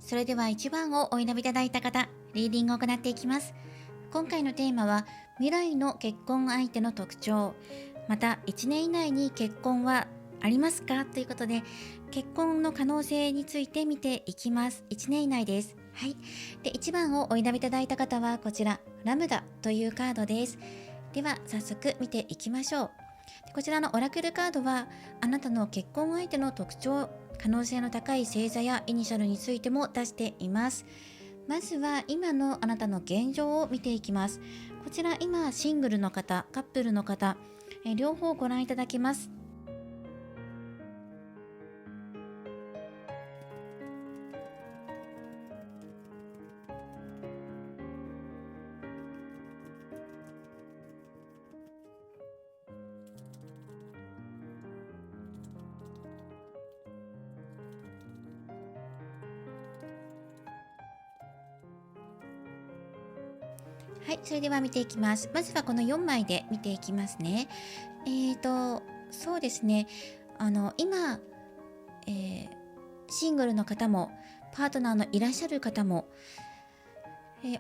それでは1番をお選びいただいた方、リーディングを行っていきます。今回のテーマは、未来の結婚相手の特徴、また1年以内に結婚はありますかということで、結婚の可能性について見ていきます。1年以内です。はい。で、1番をお選びいただいた方はこちら、ラムダというカードです。では、早速見ていきましょう。こちらのオラクルカードは、あなたの結婚相手の特徴、可能性の高い星座やイニシャルについても出しています。まずは今のあなたの現状を見ていきます。こちら今シングルの方、カップルの方、両方ご覧いただけます。はい、それでは見ていきます。まずはこの4枚で見ていきますね。そうですね。今、シングルの方も、パートナーのいらっしゃる方も、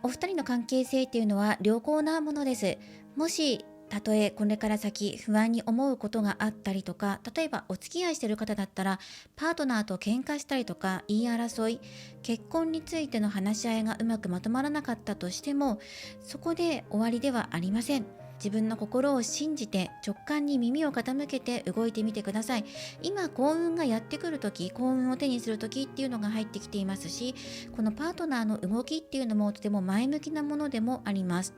お二人の関係性っていうのは良好なものです。もしたとえこれから先不安に思うことがあったりとか、例えばお付き合いしている方だったらパートナーと喧嘩したりとか言い争い、結婚についての話し合いがうまくまとまらなかったとしても、そこで終わりではありません。自分の心を信じて直感に耳を傾けて動いてみてください。今幸運がやってくるとき、幸運を手にするときっていうのが入ってきていますし、このパートナーの動きっていうのもとても前向きなものでもあります。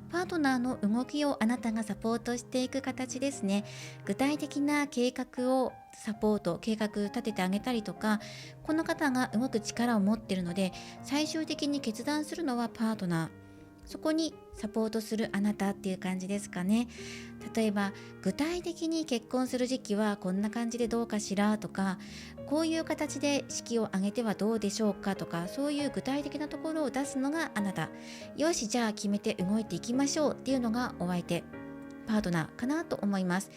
パートナーの動きをあなたがサポートしていく形ですね。具体的な計画をサポート、計画立ててあげたりとか、この方が動く力を持っているので、最終的に決断するのはパートナー。そこにサポートするあなたっていう感じですかね。例えば具体的に結婚する時期はこんな感じでどうかしらとか、こういう形で式を挙げてはどうでしょうかとか、そういう具体的なところを出すのがあなた。よし、じゃあ決めて動いていきましょうっていうのがお相手、パートナーかなと思います。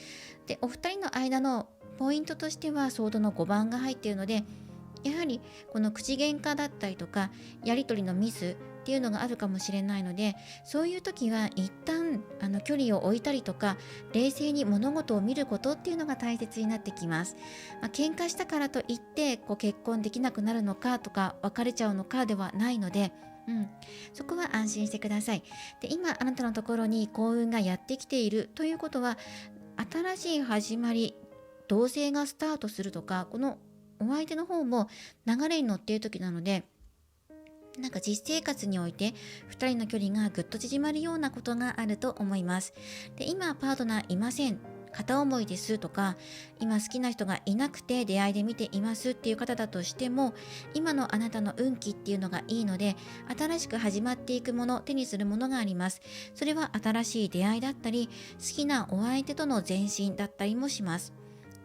で、お二人の間のポイントとしてはソードの5番が入っているので、やはりこの口喧嘩だったりとかやり取りのミスっていうのがあるかもしれないので、そういう時は一旦距離を置いたりとか、冷静に物事を見ることっていうのが大切になってきます。喧嘩したからといって結婚できなくなるのかとか別れちゃうのかではないので、そこは安心してください。で、今あなたのところに幸運がやってきているということは、新しい始まり、同棲がスタートするとか、このお相手の方も流れに乗っている時なので、なんか実生活において2人の距離がぐっと縮まるようなことがあると思います。で、今パートナーいません、片思いですとか、今好きな人がいなくて出会いで見ていますっていう方だとしても、今のあなたの運気っていうのがいいので、新しく始まっていくもの、手にするものがあります。それは新しい出会いだったり、好きなお相手との前進だったりもします。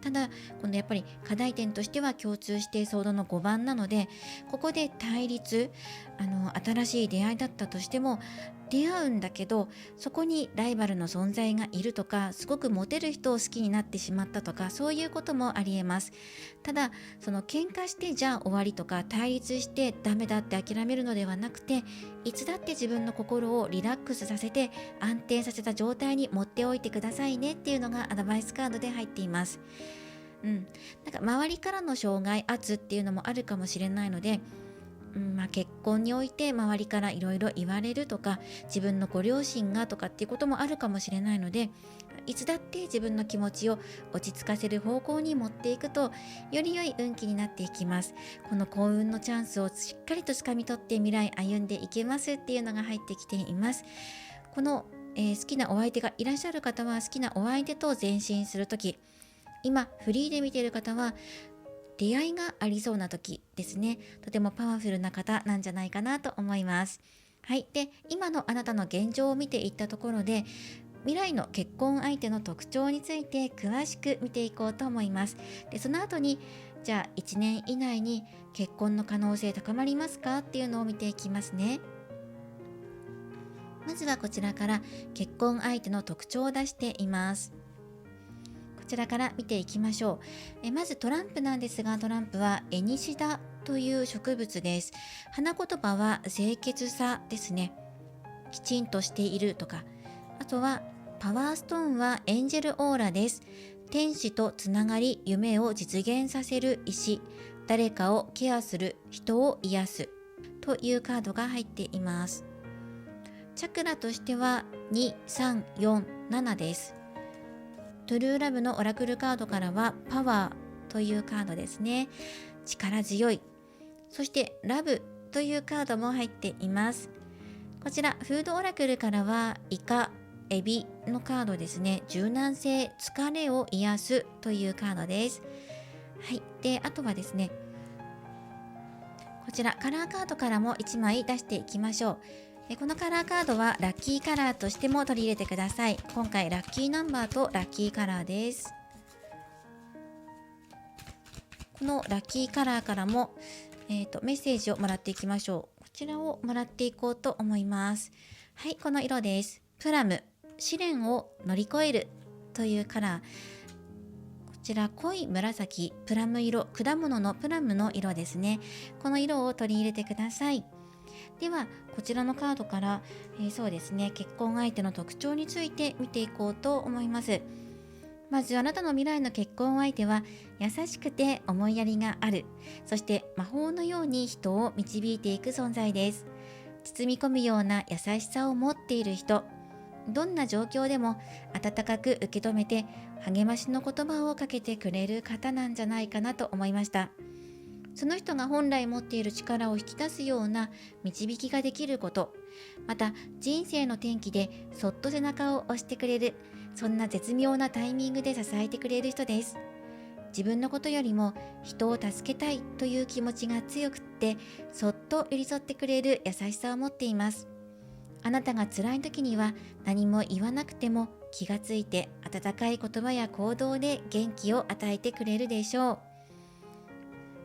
ただ、このやっぱり課題点としては共通してソードの5番なので、ここで対立、新しい出会いだったとしても、出会うんだけど、そこにライバルの存在がいるとか、すごくモテる人を好きになってしまったとか、そういうこともありえます。ただ、その喧嘩してじゃあ終わりとか、対立してダメだって諦めるのではなくて、いつだって自分の心をリラックスさせて安定させた状態に持っておいてくださいねっていうのがアドバイスカードで入っています。なんか周りからの障害圧っていうのもあるかもしれないので、結婚において周りからいろいろ言われるとか、自分のご両親がとかっていうこともあるかもしれないので、いつだって自分の気持ちを落ち着かせる方向に持っていくと、より良い運気になっていきます。この幸運のチャンスをしっかりと掴み取って未来歩んでいけますっていうのが入ってきています。この、好きなお相手がいらっしゃる方は、好きなお相手と前進するとき、今フリーで見ている方は出会いがありそうな時ですね。とてもパワフルな方なんじゃないかなと思います。はい。で、今のあなたの現状を見ていったところで、未来の結婚相手の特徴について詳しく見ていこうと思います。で、その後に、じゃあ1年以内に結婚の可能性高まりますかっていうのを見ていきますね。まずはこちらから結婚相手の特徴を出しています。こちらから見ていきましょう。まずトランプなんですが、トランプはエニシダという植物です。花言葉は清潔さですね。きちんとしているとか。あとはパワーストーンはエンジェルオーラです。天使とつながり、夢を実現させる石。誰かをケアする、人を癒すというカードが入っています。チャクラとしては2、3、4、7です。トゥルーラブのオラクルカードからはパワーというカードですね。力強い。そしてラブというカードも入っています。こちらフードオラクルからはイカ、エビのカードですね。柔軟性、疲れを癒すというカードです。はい。で、あとはですね、こちらカラーカードからも1枚出していきましょう。このカラーカードはラッキーカラーとしても取り入れてください。今回ラッキーナンバーとラッキーカラーです。このラッキーカラーからも、メッセージをもらっていきましょう。こちらをもらっていこうと思います。はい、この色です。プラム、試練を乗り越えるというカラー。こちら濃い紫、プラム色、果物のプラムの色ですね。この色を取り入れてください。ではこちらのカードから、そうですね、結婚相手の特徴について見ていこうと思います。まずあなたの未来の結婚相手は優しくて思いやりがある。そして魔法のように人を導いていく存在です。包み込むような優しさを持っている人。どんな状況でも温かく受け止めて励ましの言葉をかけてくれる方なんじゃないかなと思いました。その人が本来持っている力を引き出すような導きができること、また人生の転機でそっと背中を押してくれる、そんな絶妙なタイミングで支えてくれる人です。自分のことよりも人を助けたいという気持ちが強くって、そっと寄り添ってくれる優しさを持っています。あなたが辛い時には何も言わなくても気がついて温かい言葉や行動で元気を与えてくれるでしょう。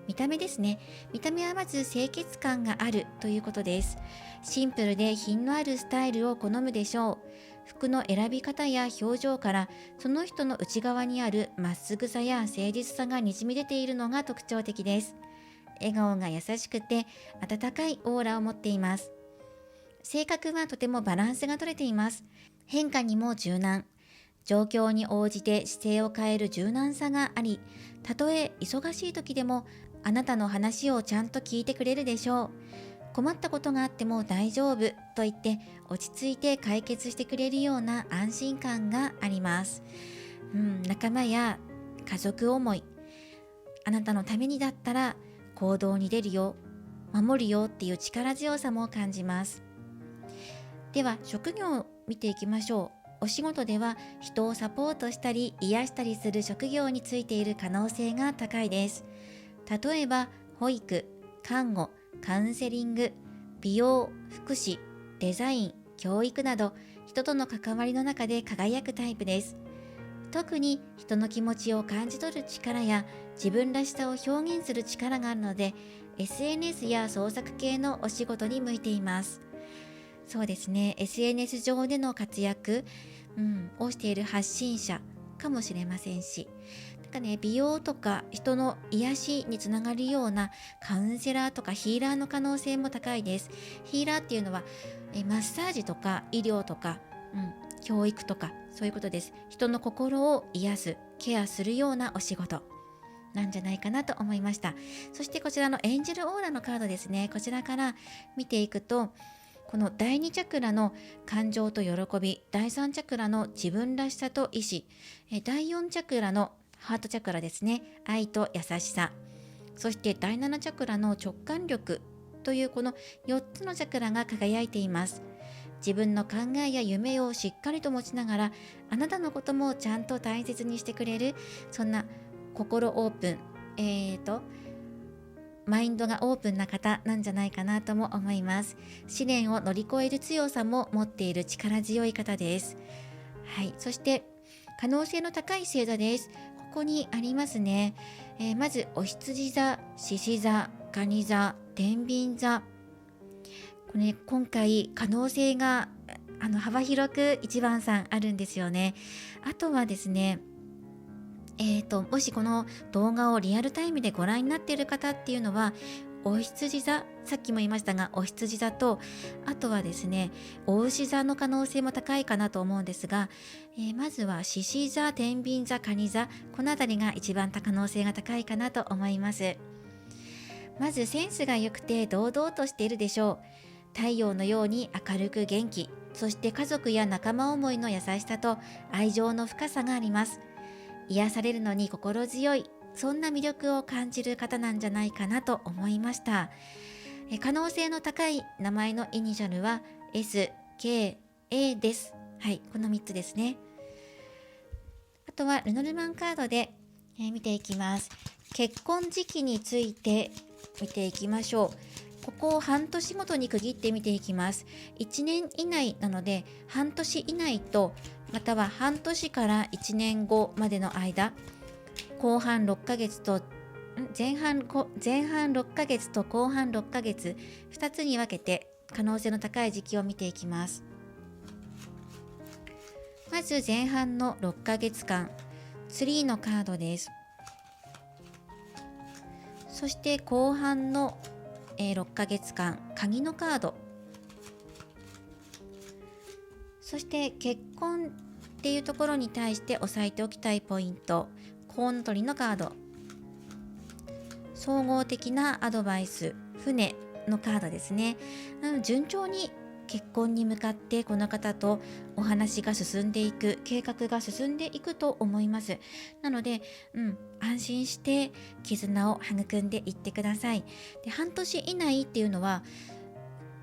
見た目ですね。見た目はまず清潔感があるということです。シンプルで品のあるスタイルを好むでしょう。服の選び方や表情からその人の内側にあるまっすぐさや誠実さがにじみ出ているのが特徴的です。笑顔が優しくて温かいオーラを持っています。性格はとてもバランスが取れています。変化にも柔軟。状況に応じて姿勢を変える柔軟さがあり、たとえ忙しい時でもあなたの話をちゃんと聞いてくれるでしょう。困ったことがあっても大丈夫と言って落ち着いて解決してくれるような安心感があります。仲間や家族思い、あなたのためにだったら行動に出るよ、守るよっていう力強さも感じます。では職業を見ていきましょう。お仕事では人をサポートしたり癒したりする職業についている可能性が高いです。例えば保育、看護、カウンセリング、美容、福祉、デザイン、教育など人との関わりの中で輝くタイプです。特に人の気持ちを感じ取る力や自分らしさを表現する力があるので SNS や創作系のお仕事に向いています。そうですね、 SNS 上での活躍、をしている発信者かもしれませんし、美容とか人の癒しにつながるようなカウンセラーとかヒーラーの可能性も高いです。ヒーラーっていうのはマッサージとか医療とか、教育とかそういうことです。人の心を癒す、ケアするようなお仕事なんじゃないかなと思いました。そしてこちらのエンジェルオーラのカードですね。こちらから見ていくと、この第2チャクラの感情と喜び、第3チャクラの自分らしさと意志、第4チャクラのハートチャクラですね、愛と優しさ、そして第7チャクラの直感力というこの4つのチャクラが輝いています。自分の考えや夢をしっかりと持ちながら、あなたのこともちゃんと大切にしてくれる、そんな心オープン、マインドがオープンな方なんじゃないかなとも思います。試練を乗り越える強さも持っている力強い方です。はい、そして可能性の高い星座です。ここにありますね。まずお羊座、獅子座、蟹座、天秤座。これ、今回可能性が幅広く1番さんあるんですよね。あとはですね、もしこの動画をリアルタイムでご覧になっている方っていうのは、お羊座、さっきも言いましたが、お羊座と、あとはですね、お牛座の可能性も高いかなと思うんですが、まずは獅子座、天秤座、蟹座、このあたりが一番可能性が高いかなと思います。まずセンスが良くて堂々としているでしょう。太陽のように明るく元気、そして家族や仲間思いの優しさと愛情の深さがあります。癒されるのに心強い、そんな魅力を感じる方なんじゃないかなと思いました。可能性の高い名前のイニシャルは S、K、A です。はい、この3つですね。あとはルノルマンカードで、見ていきます。結婚時期について見ていきましょう。ここを半年ごとに区切って見ていきます。1年以内なので半年以内と、または半年から1年後までの間、後半6ヶ月と前半6ヶ月と後半6ヶ月、2つに分けて可能性の高い時期を見ていきます。まず前半の6ヶ月間、ツリーのカードです。そして後半の6ヶ月間、鍵のカード。そして結婚っていうところに対して押さえておきたいポイント、コウノトリのカード。総合的なアドバイス、船のカードですね。順調に結婚に向かってこの方とお話が進んでいく、計画が進んでいくと思います。なので、安心して絆を育んでいってください。で、半年以内っていうのは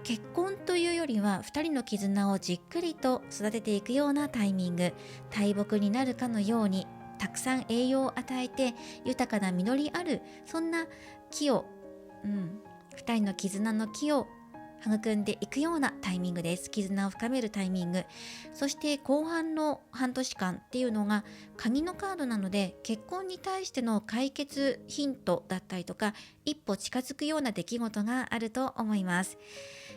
結婚というよりは2人の絆をじっくりと育てていくようなタイミング、大木になるかのようにたくさん栄養を与えて豊かな実りある、そんな木を、2人の絆の木を育んでいくようなタイミングです。絆を深めるタイミング。そして後半の半年間っていうのが鍵のカードなので、結婚に対しての解決ヒントだったりとか、一歩近づくような出来事があると思います。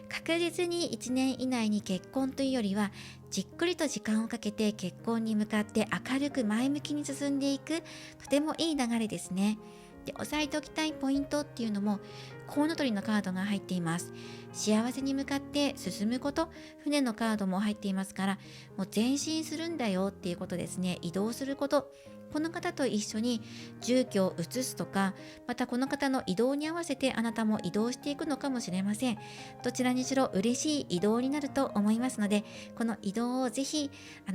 確実に1年以内に結婚というよりは、じっくりと時間をかけて結婚に向かって明るく前向きに進んでいく、とてもいい流れですね。で、押さえておきたいポイントっていうのも、コウノトリのカードが入っています。幸せに向かって進むこと、船のカードも入っていますから、もう前進するんだよっていうことですね。移動すること。この方と一緒に住居を移すとか、またこの方の移動に合わせてあなたも移動していくのかもしれません。どちらにしろ嬉しい移動になると思いますので、この移動をぜひ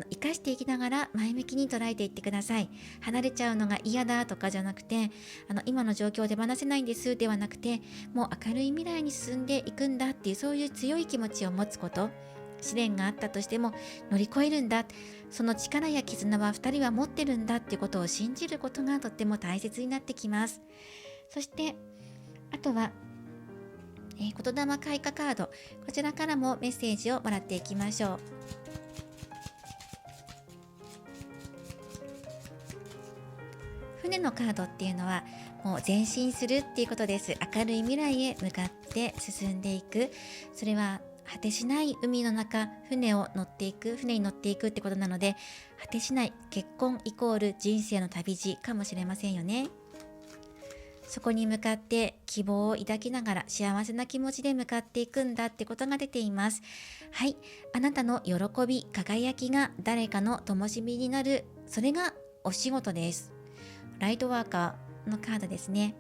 生かしていきながら前向きに捉えていってください。離れちゃうのが嫌だとかじゃなくて、今の状況で手放せないんですではなくて、もう明るい未来に進んでいくんだっていう、そういう強い気持ちを持つこと。試練があったとしても乗り越えるんだ、その力や絆は2人は持ってるんだっていうことを信じることがとっても大切になってきます。そしてあとは、言霊開花カード、こちらからもメッセージをもらっていきましょう。船のカードっていうのはもう前進するっていうことです。明るい未来へ向かって進んでいく。それは果てしない海の中、船に乗っていくってことなので、果てしない結婚イコール人生の旅路かもしれませんよね。そこに向かって希望を抱きながら幸せな気持ちで向かっていくんだってことが出ています。はい、あなたの喜び、輝きが誰かの灯火になる、それがお仕事です。ライトワーカーのカードですね。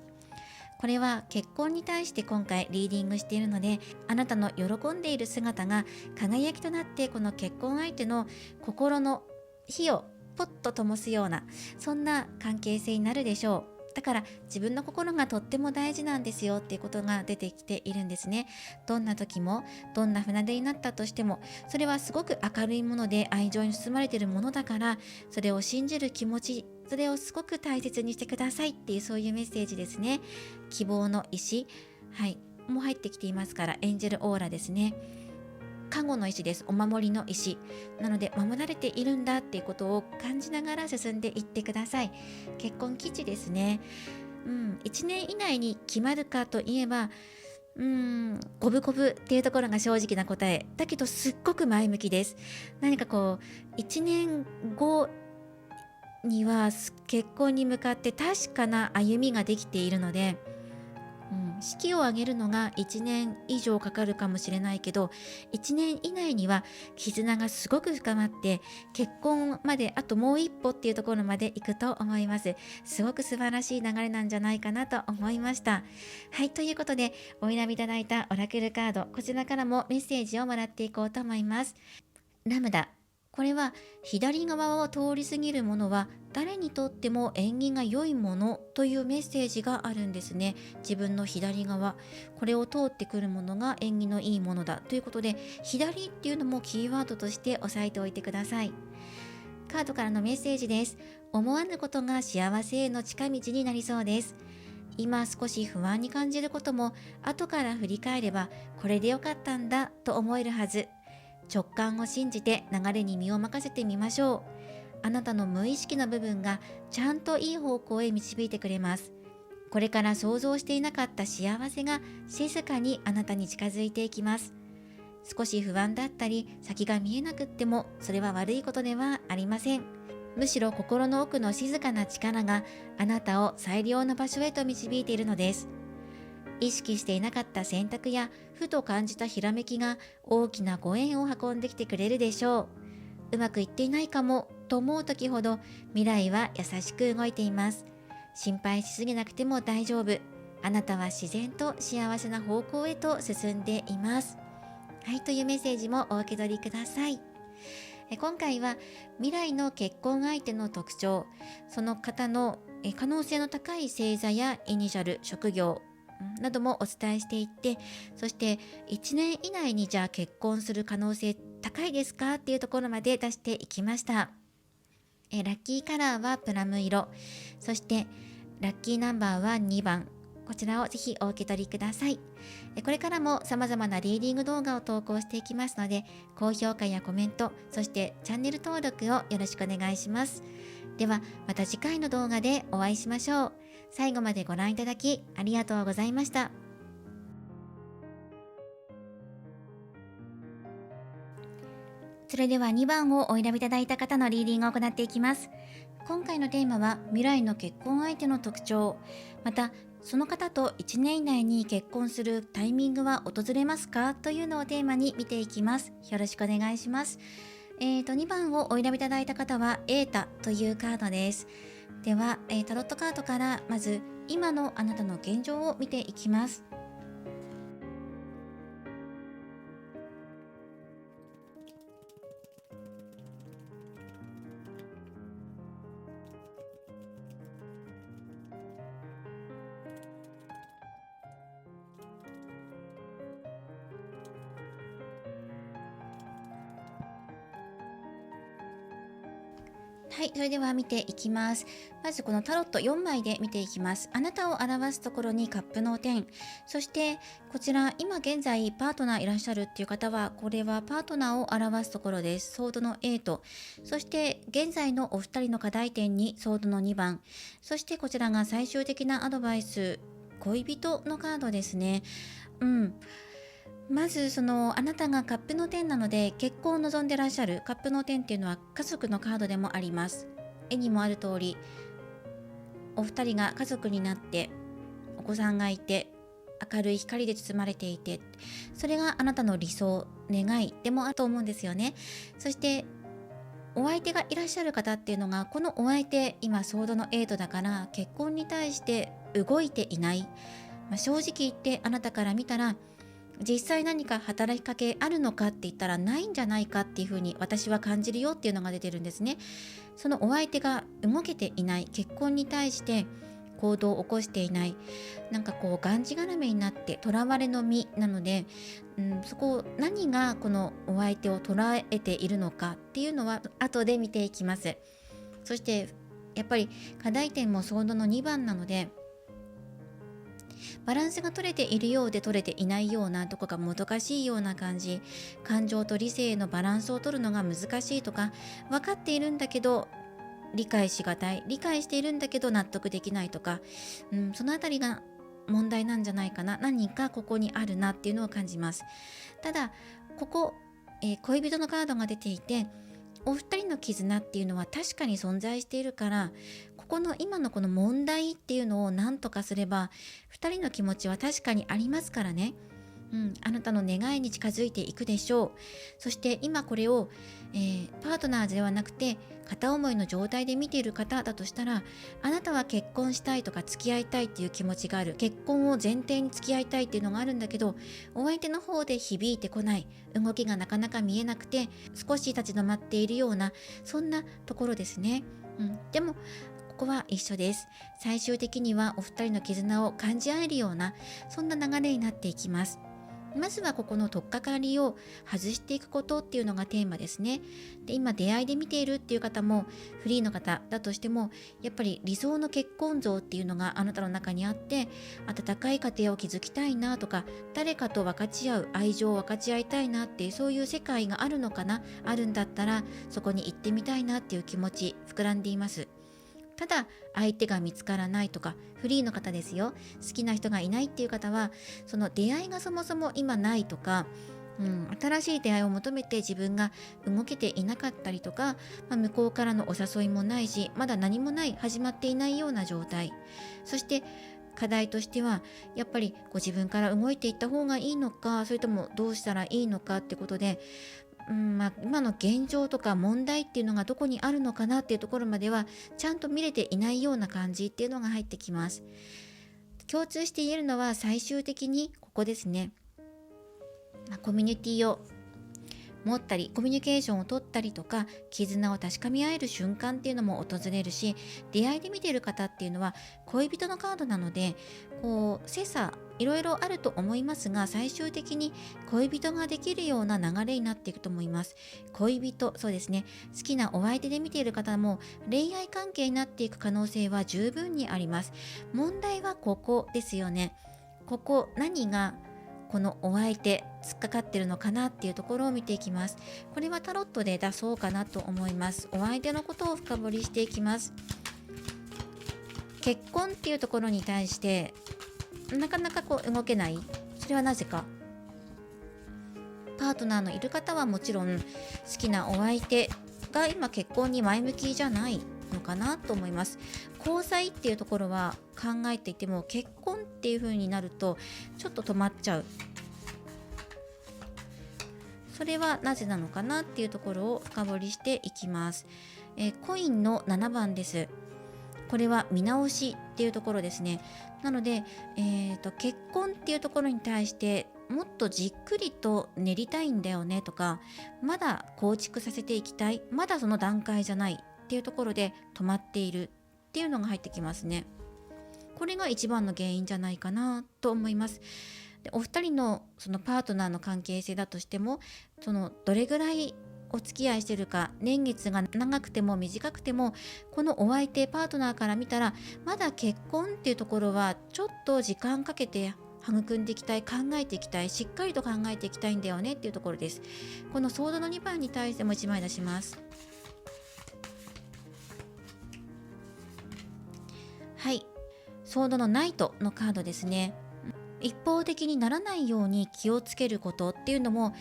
これは結婚に対して今回リーディングしているので、あなたの喜んでいる姿が輝きとなって、この結婚相手の心の火をポッと灯すような、そんな関係性になるでしょう。だから自分の心がとっても大事なんですよっていうことが出てきているんですね。どんな時も、どんな船出になったとしても、それはすごく明るいもので愛情に包まれているものだから、それを信じる気持ち、それをすごく大切にしてくださいっていう、そういうメッセージですね。希望の石、もう入ってきていますから、エンジェルオーラですね。看護の石です。お守りの石なので、守られているんだっていうことを感じながら進んでいってください。結婚基地ですね。1年以内に決まるかといえば、五分五分っていうところが正直な答えだけど、すっごく前向きです。何かこう1年後には結婚に向かって確かな歩みができているので、式を挙げるのが1年以上かかるかもしれないけど、1年以内には絆がすごく深まって結婚まであともう一歩っていうところまで行くと思います。すごく素晴らしい流れなんじゃないかなと思いました。はい、ということでお選びいただいたオラクルカード、こちらからもメッセージをもらっていこうと思います。ラムダ、これは左側を通り過ぎるものは誰にとっても縁起が良いものというメッセージがあるんですね。自分の左側、これを通ってくるものが縁起のいいものだということで、左っていうのもキーワードとして押さえておいてください。カードからのメッセージです。思わぬことが幸せへの近道になりそうです。今少し不安に感じることも後から振り返ればこれでよかったんだと思えるはず。直感を信じて流れに身を任せてみましょう。あなたの無意識の部分がちゃんといい方向へ導いてくれます。これから想像していなかった幸せが静かにあなたに近づいていきます。少し不安だったり先が見えなくってもそれは悪いことではありません。むしろ心の奥の静かな力があなたを最良の場所へと導いているのです。意識していなかった選択やふと感じたひらめきが大きなご縁を運んできてくれるでしょう。うまくいっていないかもと思う時ほど未来は優しく動いています。心配しすぎなくても大丈夫。あなたは自然と幸せな方向へと進んでいます。はい、というメッセージもお受け取りください。今回は未来の結婚相手の特徴、その方の可能性の高い星座やイニシャル、職業などもお伝えしていって、そして1年以内にじゃあ結婚する可能性高いですかっていうところまで出していきました。ラッキーカラーはプラム色、そしてラッキーナンバーは2番、こちらをぜひお受け取りください。これからも様々なリーディング動画を投稿していきますので、高評価やコメント、そしてチャンネル登録をよろしくお願いします。ではまた次回の動画でお会いしましょう。最後までご覧いただきありがとうございました。それでは2番をお選びいただいた方のリーディングを行っていきます。今回のテーマは未来の結婚相手の特徴、またその方と1年以内に結婚するタイミングは訪れますかというのをテーマに見ていきます。よろしくお願いします。2番をお選びいただいた方はエータというカードです。では、タロットカードからまず今のあなたの現状を見ていきます。はい、それでは見ていきます。まずこのタロット4枚で見ていきます。あなたを表すところにカップの10、そしてこちら今現在パートナーいらっしゃるっていう方は、これはパートナーを表すところです。ソードの8、そして現在のお二人の課題点にソードの2番、そしてこちらが最終的なアドバイス、恋人のカードですね。まずあなたがカップの10なので結婚を望んでらっしゃる。カップの10っていうのは家族のカードでもあります。絵にもある通り、お二人が家族になってお子さんがいて明るい光で包まれていて、それがあなたの理想、願いでもあると思うんですよね。そしてお相手がいらっしゃる方っていうのが、このお相手今ソードの8だから結婚に対して動いていない、正直言ってあなたから見たら実際何か働きかけあるのかって言ったらないんじゃないかっていうふうに私は感じるよっていうのが出てるんですね。そのお相手が動けていない、結婚に対して行動を起こしていない、なんかがんじがらめになって囚われの身なので、そこを何がこのお相手を捉えているのかっていうのは後で見ていきます。そしてやっぱり課題点もソードの2番なので、バランスが取れているようで取れていないようなとこがもどかしいような感じ、感情と理性のバランスを取るのが難しいとか、分かっているんだけど理解しがたい、理解しているんだけど納得できないとか、そのあたりが問題なんじゃないかな、何かここにあるなっていうのを感じます。ただここ、恋人のカードが出ていて、お二人の絆っていうのは確かに存在しているから、ここの今のこの問題っていうのを何とかすれば二人の気持ちは確かにありますからね。あなたの願いに近づいていくでしょう。そして今これを、パートナーではなくて片思いの状態で見ている方だとしたら、あなたは結婚したいとか付き合いたいっていう気持ちがある、結婚を前提に付き合いたいっていうのがあるんだけど、お相手の方で響いてこない、動きがなかなか見えなくて少し立ち止まっているような、そんなところですね。でもここは一緒です。最終的にはお二人の絆を感じ合えるような、そんな流れになっていきます。まずはここの取っかかりを外していくことっていうのがテーマですね。で、今出会いで見ているっていう方も、フリーの方だとしても、やっぱり理想の結婚像っていうのがあなたの中にあって、温かい家庭を築きたいなとか、誰かと分かち合う愛情を分かち合いたいなっていう、そういう世界があるのかな、あるんだったらそこに行ってみたいなっていう気持ち膨らんでいます。ただ相手が見つからないとか、フリーの方ですよ、好きな人がいないっていう方は、その出会いがそもそも今ないとか、新しい出会いを求めて自分が動けていなかったりとか、向こうからのお誘いもないし、まだ何もない、始まっていないような状態。そして課題としては、やっぱりご自分から動いていった方がいいのか、それともどうしたらいいのかってことで、今の現状とか問題っていうのがどこにあるのかなっていうところまではちゃんと見れていないような感じっていうのが入ってきます。共通して言えるのは最終的にここですね。コミュニティを持ったり、コミュニケーションを取ったりとか、絆を確かめ合える瞬間っていうのも訪れるし、出会いで見ている方っていうのは恋人のカードなので、切磋いろいろあると思いますが、最終的に恋人ができるような流れになっていくと思います。恋人、そうですね、好きなお相手で見ている方も恋愛関係になっていく可能性は十分にあります。問題はここですよね。ここ、何がこのお相手突っかかってるのかなっていうところを見ていきます。これはタロットで出そうかなと思います。お相手のことを深掘りしていきます。結婚っていうところに対してなかなか動けない。それはなぜか。パートナーのいる方はもちろん、好きなお相手が今結婚に前向きじゃないのかなと思います。交際っていうところは考えていても、結婚っていう風になるとちょっと止まっちゃう。それはなぜなのかなっていうところを深掘りしていきます。コインの7番です。これは見直しっていうところですね。なので、結婚っていうところに対してもっとじっくりと練りたいんだよねとか、まだ構築させていきたい、まだその段階じゃないっていうところで止まっているっていうのが入ってきますね。これが一番の原因じゃないかなと思います。で、お二人のそのパートナーの関係性だとしても、そのどれぐらいお付き合いしてるか、年月が長くても短くても、このお相手パートナーから見たらまだ結婚っていうところはちょっと時間かけて育んでいきたい、考えていきたい、しっかりと考えていきたいんだよねっていうところです。このソードの2番に対しても1枚出します。はい、ソードのナイトのカードですね。一方的にならないように気をつけることっていうのも、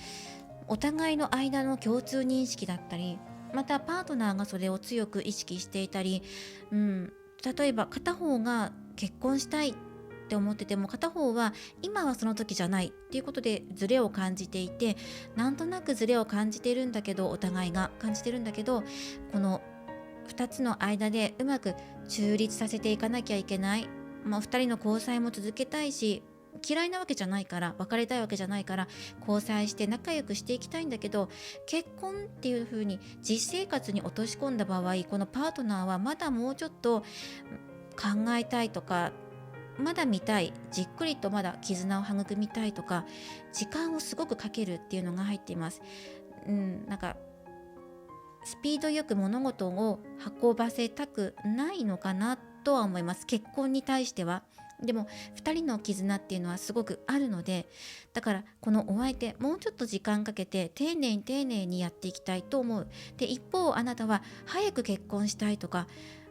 お互いの間の共通認識だったり、またパートナーがそれを強く意識していたり、例えば片方が結婚したいって思ってても、片方は今はその時じゃないっていうことでズレを感じていて、なんとなくズレを感じてるんだけど、お互いが感じてるんだけど、この2つの間でうまく中立させていかなきゃいけない。2人の交際も続けたいし、嫌いなわけじゃないから、別れたいわけじゃないから、交際して仲良くしていきたいんだけど、結婚っていう風に実生活に落とし込んだ場合、このパートナーはまだもうちょっと考えたいとか、まだ見たい、じっくりとまだ絆を育みたいとか、時間をすごくかけるっていうのが入っています。なんかスピードよく物事を運ばせたくないのかなとは思います。結婚に対しては。でも2人の絆っていうのはすごくあるので、だからこのお相手、もうちょっと時間かけて丁寧に丁寧にやっていきたいと思う。で、一方あなたは早く結婚したいとか、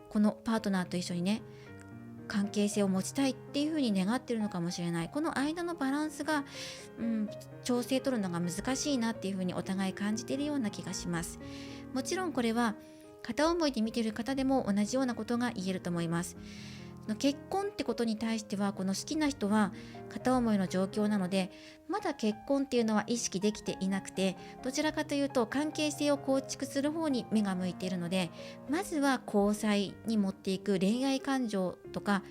このパートナーと一緒にね、関係性を持ちたいっていうふうに願ってるのかもしれない。この間のバランスが、調整取るのが難しいなっていうふうにお互い感じているような気がします。もちろんこれは片思いで見ている方でも同じようなことが言えると思います。結婚ってことに対してはこの好きな人は片思いの状況なので、まだ結婚っていうのは意識できていなくて、どちらかというと関係性を構築する方に目が向いているので、まずは交際に持っていく恋愛感情とか、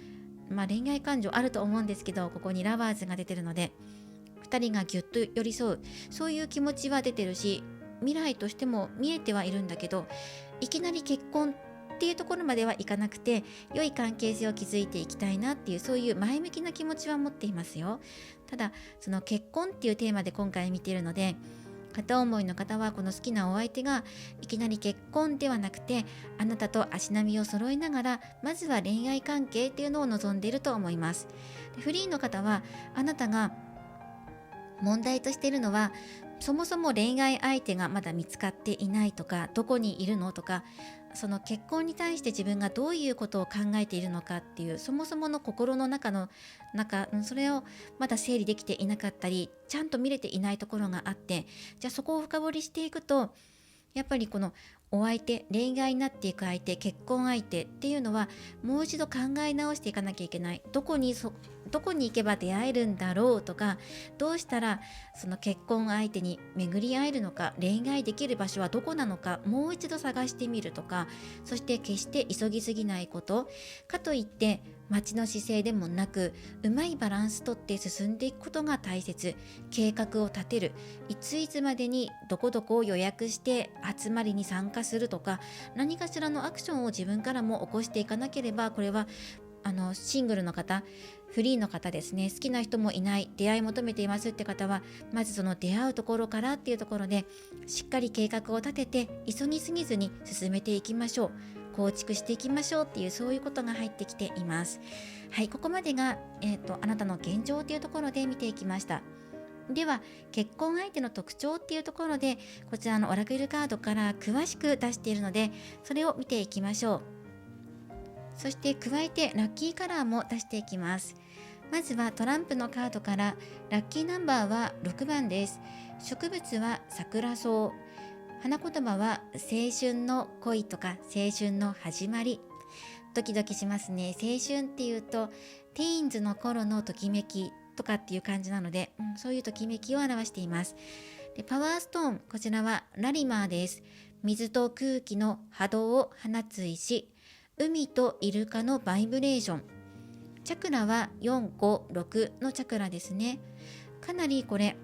恋愛感情あると思うんですけど、ここにラバーズが出てるので2人がぎゅっと寄り添う、そういう気持ちは出てるし、未来としても見えてはいるんだけど、いきなり結婚っていうところまではいかなくて、良い関係性を築いていきたいなっていう、そういう前向きな気持ちは持っていますよ。ただその結婚っていうテーマで今回見ているので、片思いの方はこの好きなお相手がいきなり結婚ではなくて、あなたと足並みを揃いながらまずは恋愛関係っていうのを望んでいると思います。でフリーの方は、あなたが問題としているのは、そもそも恋愛相手がまだ見つかっていないとか、どこにいるのとか、その結婚に対して自分がどういうことを考えているのかっていう、そもそもの心の中それをまだ整理できていなかったり、ちゃんと見れていないところがあって、じゃあそこを深掘りしていくと、やっぱりこのお相手、恋愛になっていく相手、結婚相手っていうのはもう一度考え直していかなきゃいけない。どこに行けば出会えるんだろうとか、どうしたらその結婚相手に巡り合えるのか、恋愛できる場所はどこなのか、もう一度探してみるとか、そして決して急ぎすぎないことかといって待ちの姿勢でもなく、うまいバランスとって進んでいくことが大切。計画を立てる、いついつまでにどこどこを予約して集まりに参加するとか、何かしらのアクションを自分からも起こしていかなければ、これはシングルの方、フリーの方ですね、好きな人もいない、出会い求めていますって方は、まずその出会うところからっていうところでしっかり計画を立てて、急ぎすぎずに進めていきましょう。構築していきましょうっていう、そういうことが入ってきています。はい、ここまでが、あなたの現状というところで見ていきました。では結婚相手の特徴っていうところで、こちらのオラクルカードから詳しく出しているので、それを見ていきましょう。そして加えてラッキーカラーも出していきます。まずはトランプのカードから、ラッキーナンバーは6番です。植物は桜草、花言葉は青春の恋とか青春の始まり。ドキドキしますね。青春っていうとティーンズの頃のときめきとかっていう感じなので、そういうときめきを表しています。でパワーストーン、こちらはラリマーです。水と空気の波動を放つ石、海とイルカのバイブレーション。チャクラは4、5、6のチャクラですね。かなりこれ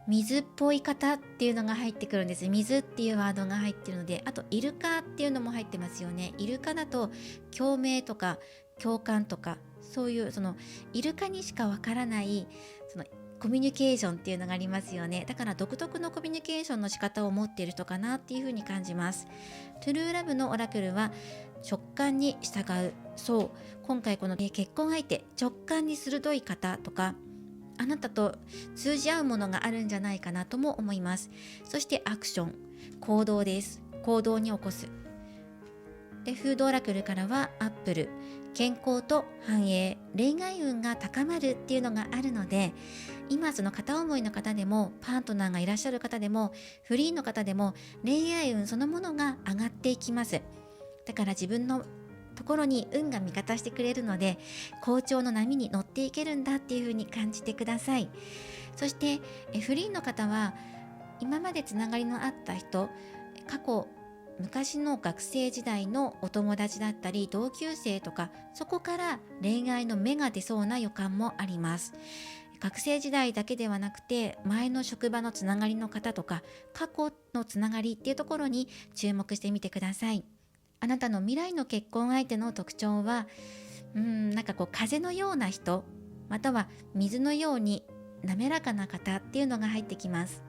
水っぽい方っていうのが入ってくるんです。水っていうワードが入ってるので、あとイルカっていうのも入ってますよね。イルカだと共鳴とか共感とか、そういうそのイルカにしかわからないそのコミュニケーションっていうのがありますよね。だから独特のコミュニケーションの仕方を持っている人かなっていうふうに感じます。トゥルーラブのオラクルは直感に従う。そう、今回この結婚相手、直感に鋭い方とか、あなたと通じ合うものがあるんじゃないかなとも思います。そしてアクション、行動です。行動に起こす。でフードオラクルからはアップル、健康と繁栄、恋愛運が高まるっていうのがあるので、今その片思いの方でもパートナーがいらっしゃる方でもフリーの方でも、恋愛運そのものが上がっていきます。だから自分のところに運が味方してくれるので、好調の波に乗っていけるんだっていう風に感じてください。そしてフリーの方は、今までつながりのあった人、過去昔の学生時代のお友達だったり同級生とか、そこから恋愛の芽が出そうな予感もあります。学生時代だけではなくて、前の職場のつながりの方とか過去のつながりっていうところに注目してみてください。あなたの未来の結婚相手の特徴は、なんかこう風のような人、または水のように滑らかな方っていうのが入ってきます。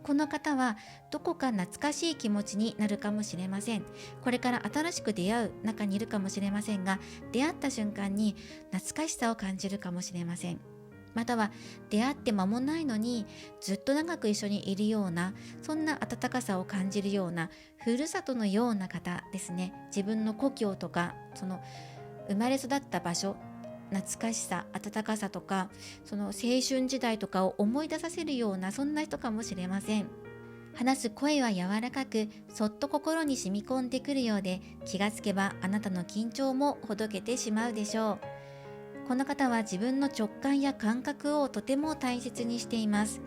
この方はどこか懐かしい気持ちになるかもしれません。これから新しく出会う中にいるかもしれませんが、出会った瞬間に懐かしさを感じるかもしれません。または出会って間もないのにずっと長く一緒にいるような、そんな温かさを感じるような、ふるさとのような方ですね。自分の故郷とか、その生まれ育った場所、懐かしさ、温かさとか、その青春時代とかを思い出させるような、そんな人かもしれません。話す声は柔らかく、そっと心に染み込んでくるようで、気がつけばあなたの緊張もほどけてしまうでしょう。この方は自分の直感や感覚をとても大切にしています。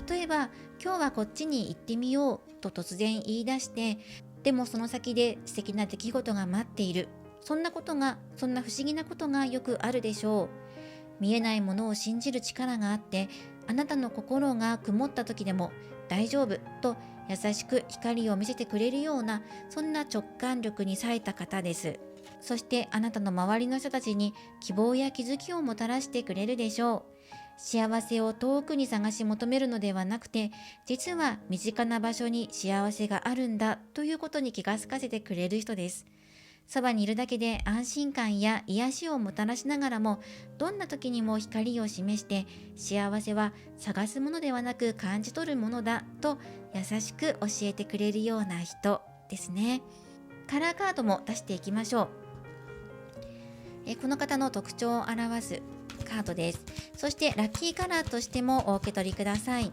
例えば、今日はこっちに行ってみようと突然言い出して、でもその先で素敵な出来事が待っている。そんな不思議なことがよくあるでしょう。見えないものを信じる力があって、あなたの心が曇った時でも大丈夫と優しく光を見せてくれるような、そんな直感力に冴えた方です。そしてあなたの周りの人たちに希望や気づきをもたらしてくれるでしょう。幸せを遠くに探し求めるのではなくて、実は身近な場所に幸せがあるんだということに気がつかせてくれる人です。そばにいるだけで安心感や癒しをもたらしながらも、どんな時にも光を示して、幸せは探すものではなく感じ取るものだと優しく教えてくれるような人ですね。カラーカードも出していきましょう。この方の特徴を表すカードです。そしてラッキーカラーとしてもお受け取りください。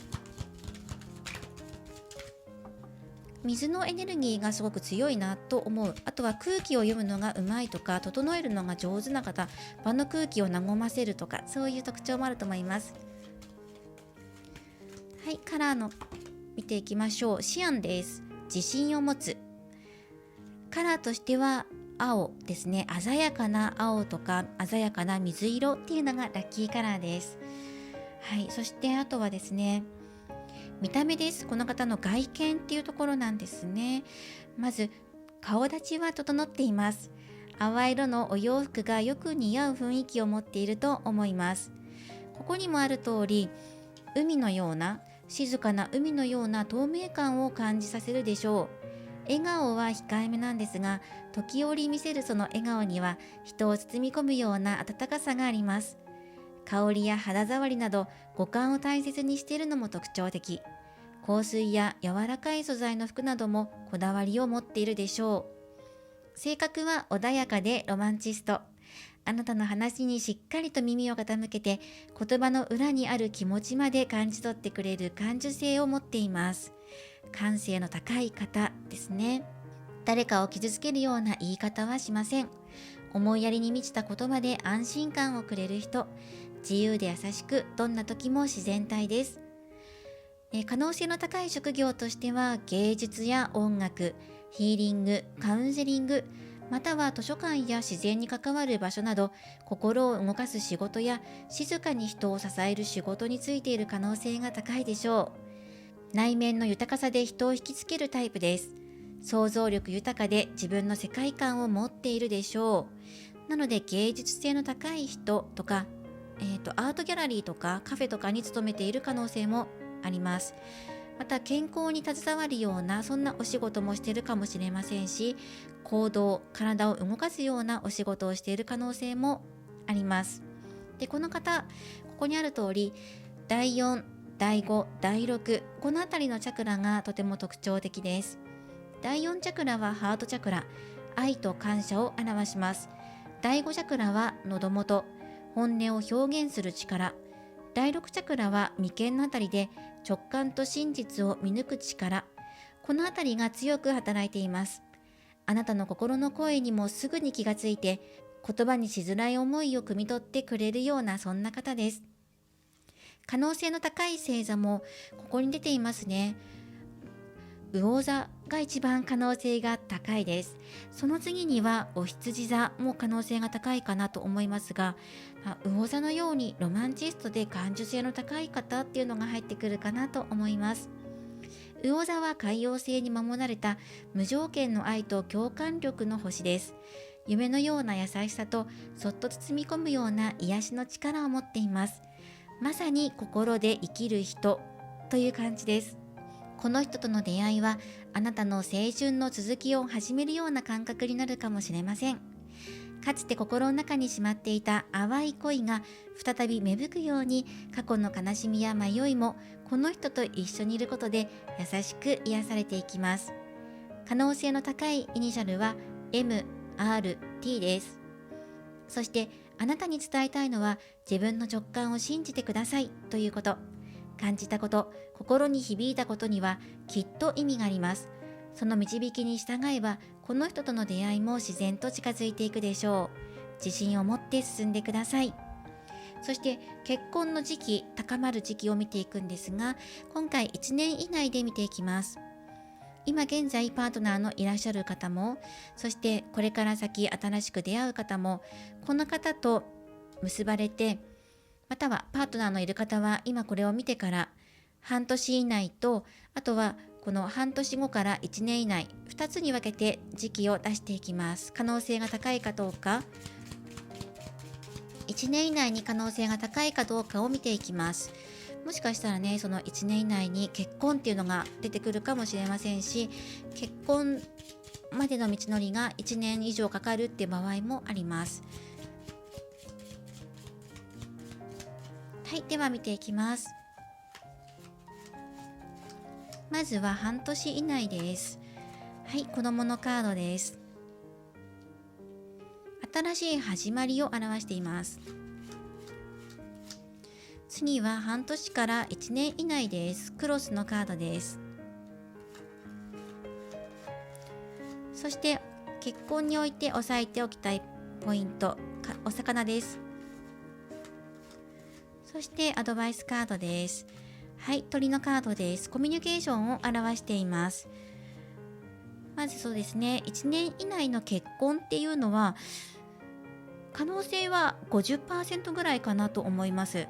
水のエネルギーがすごく強いなと思う。あとは空気を読むのがうまいとか、整えるのが上手な方、場の空気を和ませるとか、そういう特徴もあると思います。はい、カラーの見ていきましょう。シアンです。自信を持つ。カラーとしては青ですね。鮮やかな青とか鮮やかな水色っていうのがラッキーカラーです。はい、そしてあとはですね、見た目です。この方の外見っていうところなんですね。まず顔立ちは整っています。淡い色のお洋服がよく似合う雰囲気を持っていると思います。ここにもある通り、海のような静かな海のような透明感を感じさせるでしょう。笑顔は控えめなんですが、時折見せるその笑顔には人を包み込むような温かさがあります。香りや肌触りなど五感を大切にしているのも特徴的。香水や柔らかい素材の服などもこだわりを持っているでしょう。性格は穏やかでロマンチスト。あなたの話にしっかりと耳を傾けて、言葉の裏にある気持ちまで感じ取ってくれる感受性を持っています。感性の高い方ですね。誰かを傷つけるような言い方はしません。思いやりに満ちた言葉で安心感をくれる人。自由で優しく、どんな時も自然体です。可能性の高い職業としては、芸術や音楽、ヒーリング、カウンセリング、または図書館や自然に関わる場所など、心を動かす仕事や静かに人を支える仕事についている可能性が高いでしょう。内面の豊かさで人を引きつけるタイプです。想像力豊かで自分の世界観を持っているでしょう。なので芸術性の高い人とか、アートギャラリーとかカフェとかに勤めている可能性もあります。また健康に携わるようなそんなお仕事もしているかもしれませんし、行動、体を動かすようなお仕事をしている可能性もあります。で、この方、ここにある通り、第4、第5、第6、このあたりのチャクラがとても特徴的です。第4チャクラはハートチャクラ、愛と感謝を表します。第5チャクラは喉元、本音を表現する力。第6チャクラは眉間のあたりで直感と真実を見抜く力。このあたりが強く働いています。あなたの心の声にもすぐに気がついて、言葉にしづらい思いを汲み取ってくれるようなそんな方です。可能性の高い星座もここに出ていますね。魚座が一番可能性が高いです。その次にはお羊座も可能性が高いかなと思いますが、魚座のようにロマンチストで感受性の高い方っていうのが入ってくるかなと思います。魚座は海洋星に守られた無条件の愛と共感力の星です。夢のような優しさとそっと包み込むような癒しの力を持っています。まさに心で生きる人という感じです。この人との出会いはあなたの青春の続きを始めるような感覚になるかもしれません。かつて心の中にしまっていた淡い恋が再び芽吹くように、過去の悲しみや迷いもこの人と一緒にいることで優しく癒されていきます。可能性の高いイニシャルは MRT です。そしてあなたに伝えたいのは、自分の直感を信じてくださいということ。感じたこと、心に響いたことにはきっと意味があります。その導きに従えば、この人との出会いも自然と近づいていくでしょう。自信を持って進んでください。そして結婚の時期、高まる時期を見ていくんですが、今回1年以内で見ていきます。今現在パートナーのいらっしゃる方も、そしてこれから先新しく出会う方も、この方と結ばれて、またはパートナーのいる方は今これを見てから半年以内と、あとはこの半年後から1年以内、2つに分けて時期を出していきます。可能性が高いかどうか、1年以内に可能性が高いかどうかを見ていきます。もしかしたらね、その1年以内に結婚っていうのが出てくるかもしれませんし、結婚までの道のりが1年以上かかるっていう場合もあります。はい、では見ていきます。まずは半年以内です。はい、子供のカードです。新しい始まりを表しています。次は半年から1年以内です。クロスのカードです。そして結婚において押さえておきたいポイント、お魚です。そしてアドバイスカードです。はい、鳥のカードです。コミュニケーションを表しています。まずそうですね、1年以内の結婚っていうのは可能性は 50% ぐらいかなと思います。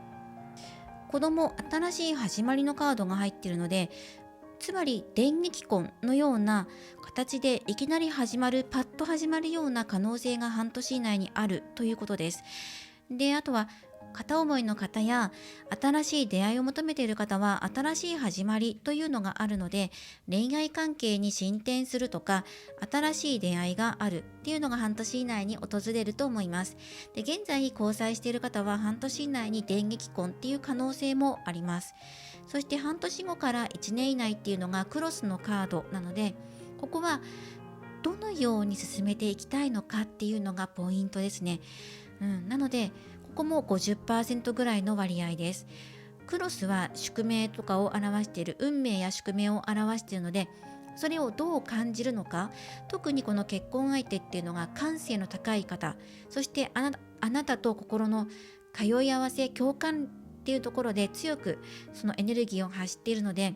子供、新しい始まりのカードが入っているので、つまり電撃婚のような形でいきなり始まる、パッと始まるような可能性が半年以内にあるということです。で、あとは片思いの方や新しい出会いを求めている方は新しい始まりというのがあるので、恋愛関係に進展するとか新しい出会いがあるっていうのが半年以内に訪れると思います。で、現在交際している方は半年以内に電撃婚っていう可能性もあります。そして半年後から1年以内っていうのがクロスのカードなので、ここはどのように進めていきたいのかっていうのがポイントですね。なのでここも 50% ぐらいの割合です。クロスは宿命とかを表している、運命や宿命を表しているので、それをどう感じるのか、特にこの結婚相手っていうのが感性の高い方、そしてあなたと心の通い合わせ、共感っていうところで強くそのエネルギーを発しているので、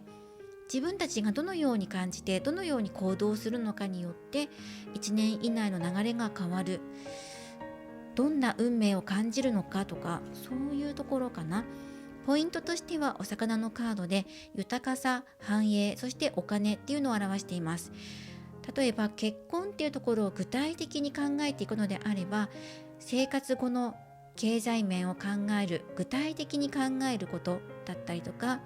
自分たちがどのように感じてどのように行動するのかによって1年以内の流れが変わる、どんな運命を感じるのかとか、そういうところかな。ポイントとしてはお魚のカードで豊かさ、繁栄、そしてお金っていうのを表しています。例えば結婚っていうところを具体的に考えていくのであれば、生活後の経済面を考える、具体的に考えることだったりとか、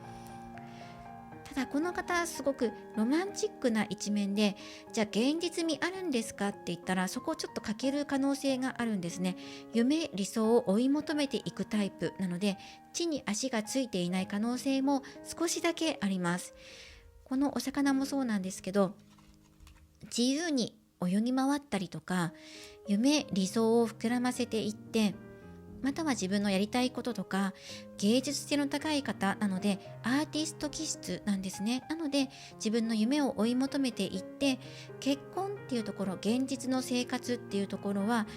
ただこの方すごくロマンチックな一面で、じゃあ現実味あるんですかって言ったら、そこをちょっと欠ける可能性があるんですね。夢、理想を追い求めていくタイプなので、地に足がついていない可能性も少しだけあります。このお魚もそうなんですけど、自由に泳ぎ回ったりとか、夢、理想を膨らませていって、または自分のやりたいこととか芸術性の高い方なのでアーティスト気質なんですね。なので自分の夢を追い求めていって、結婚っていうところ、現実の生活っていうところは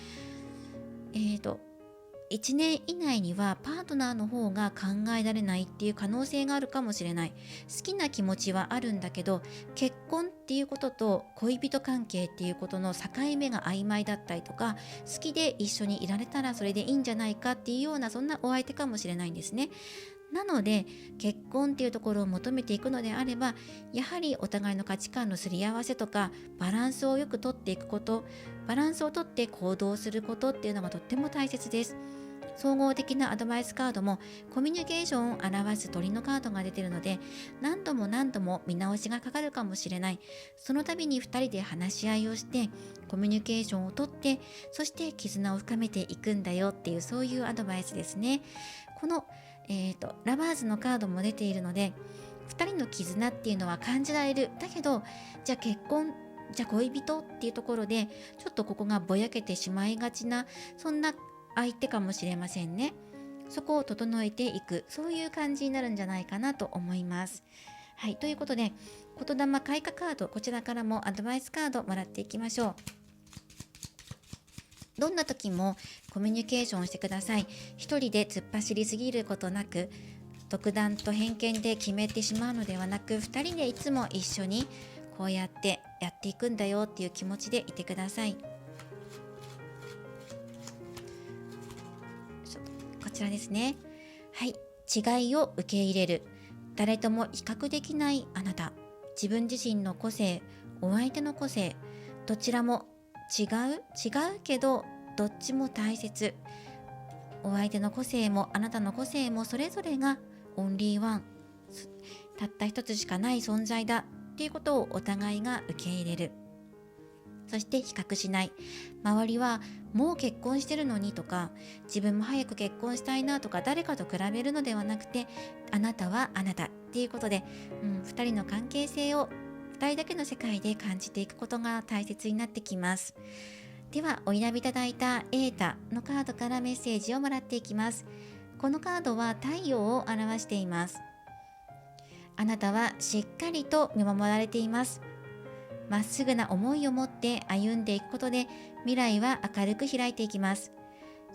1年以内にはパートナーの方が考えられないっていう可能性があるかもしれない。好きな気持ちはあるんだけど、結婚っていうことと恋人関係っていうことの境目が曖昧だったりとか、好きで一緒にいられたらそれでいいんじゃないかっていうような、そんなお相手かもしれないんですね。なので結婚っていうところを求めていくのであれば、やはりお互いの価値観のすり合わせとかバランスをよくとっていくこと、バランスをとって行動することっていうのがとっても大切です。総合的なアドバイスカードもコミュニケーションを表す鳥のカードが出ているので、何度も何度も見直しがかかるかもしれない。その度に2人で話し合いをしてコミュニケーションをとって、そして絆を深めていくんだよっていう、そういうアドバイスですね。この、ラバーズのカードも出ているので、2人の絆っていうのは感じられる。だけどじゃあ結婚、じゃあ恋人っていうところでちょっとここがぼやけてしまいがちな、そんな相手かもしれませんね。そこを整えていく、そういう感じになるんじゃないかなと思います。はい、ということで、言霊開花カード、こちらからもアドバイスカードもらっていきましょう。どんな時もコミュニケーションをしてください。一人で突っ走りすぎることなく、独断と偏見で決めてしまうのではなく、二人でいつも一緒にこうやってやっていくんだよっていう気持ちでいてください。こちらですね。はい、違いを受け入れる。誰とも比較できないあなた。自分自身の個性、お相手の個性、どちらも違うけどどっちも大切。お相手の個性もあなたの個性もそれぞれがオンリーワン、たった一つしかない存在だっていうことをお互いが受け入れる。そして比較しない。周りはもう結婚してるのにとか、自分も早く結婚したいなとか、誰かと比べるのではなくて、あなたはあなたっていうことで、2人の関係性を2人だけの世界で感じていくことが大切になってきます。では、お選びいただいたエータのカードからメッセージをもらっていきます。このカードは太陽を表しています。あなたはしっかりと見守られています。まっすぐな思いを持って歩んでいくことで、未来は明るく開いていきます。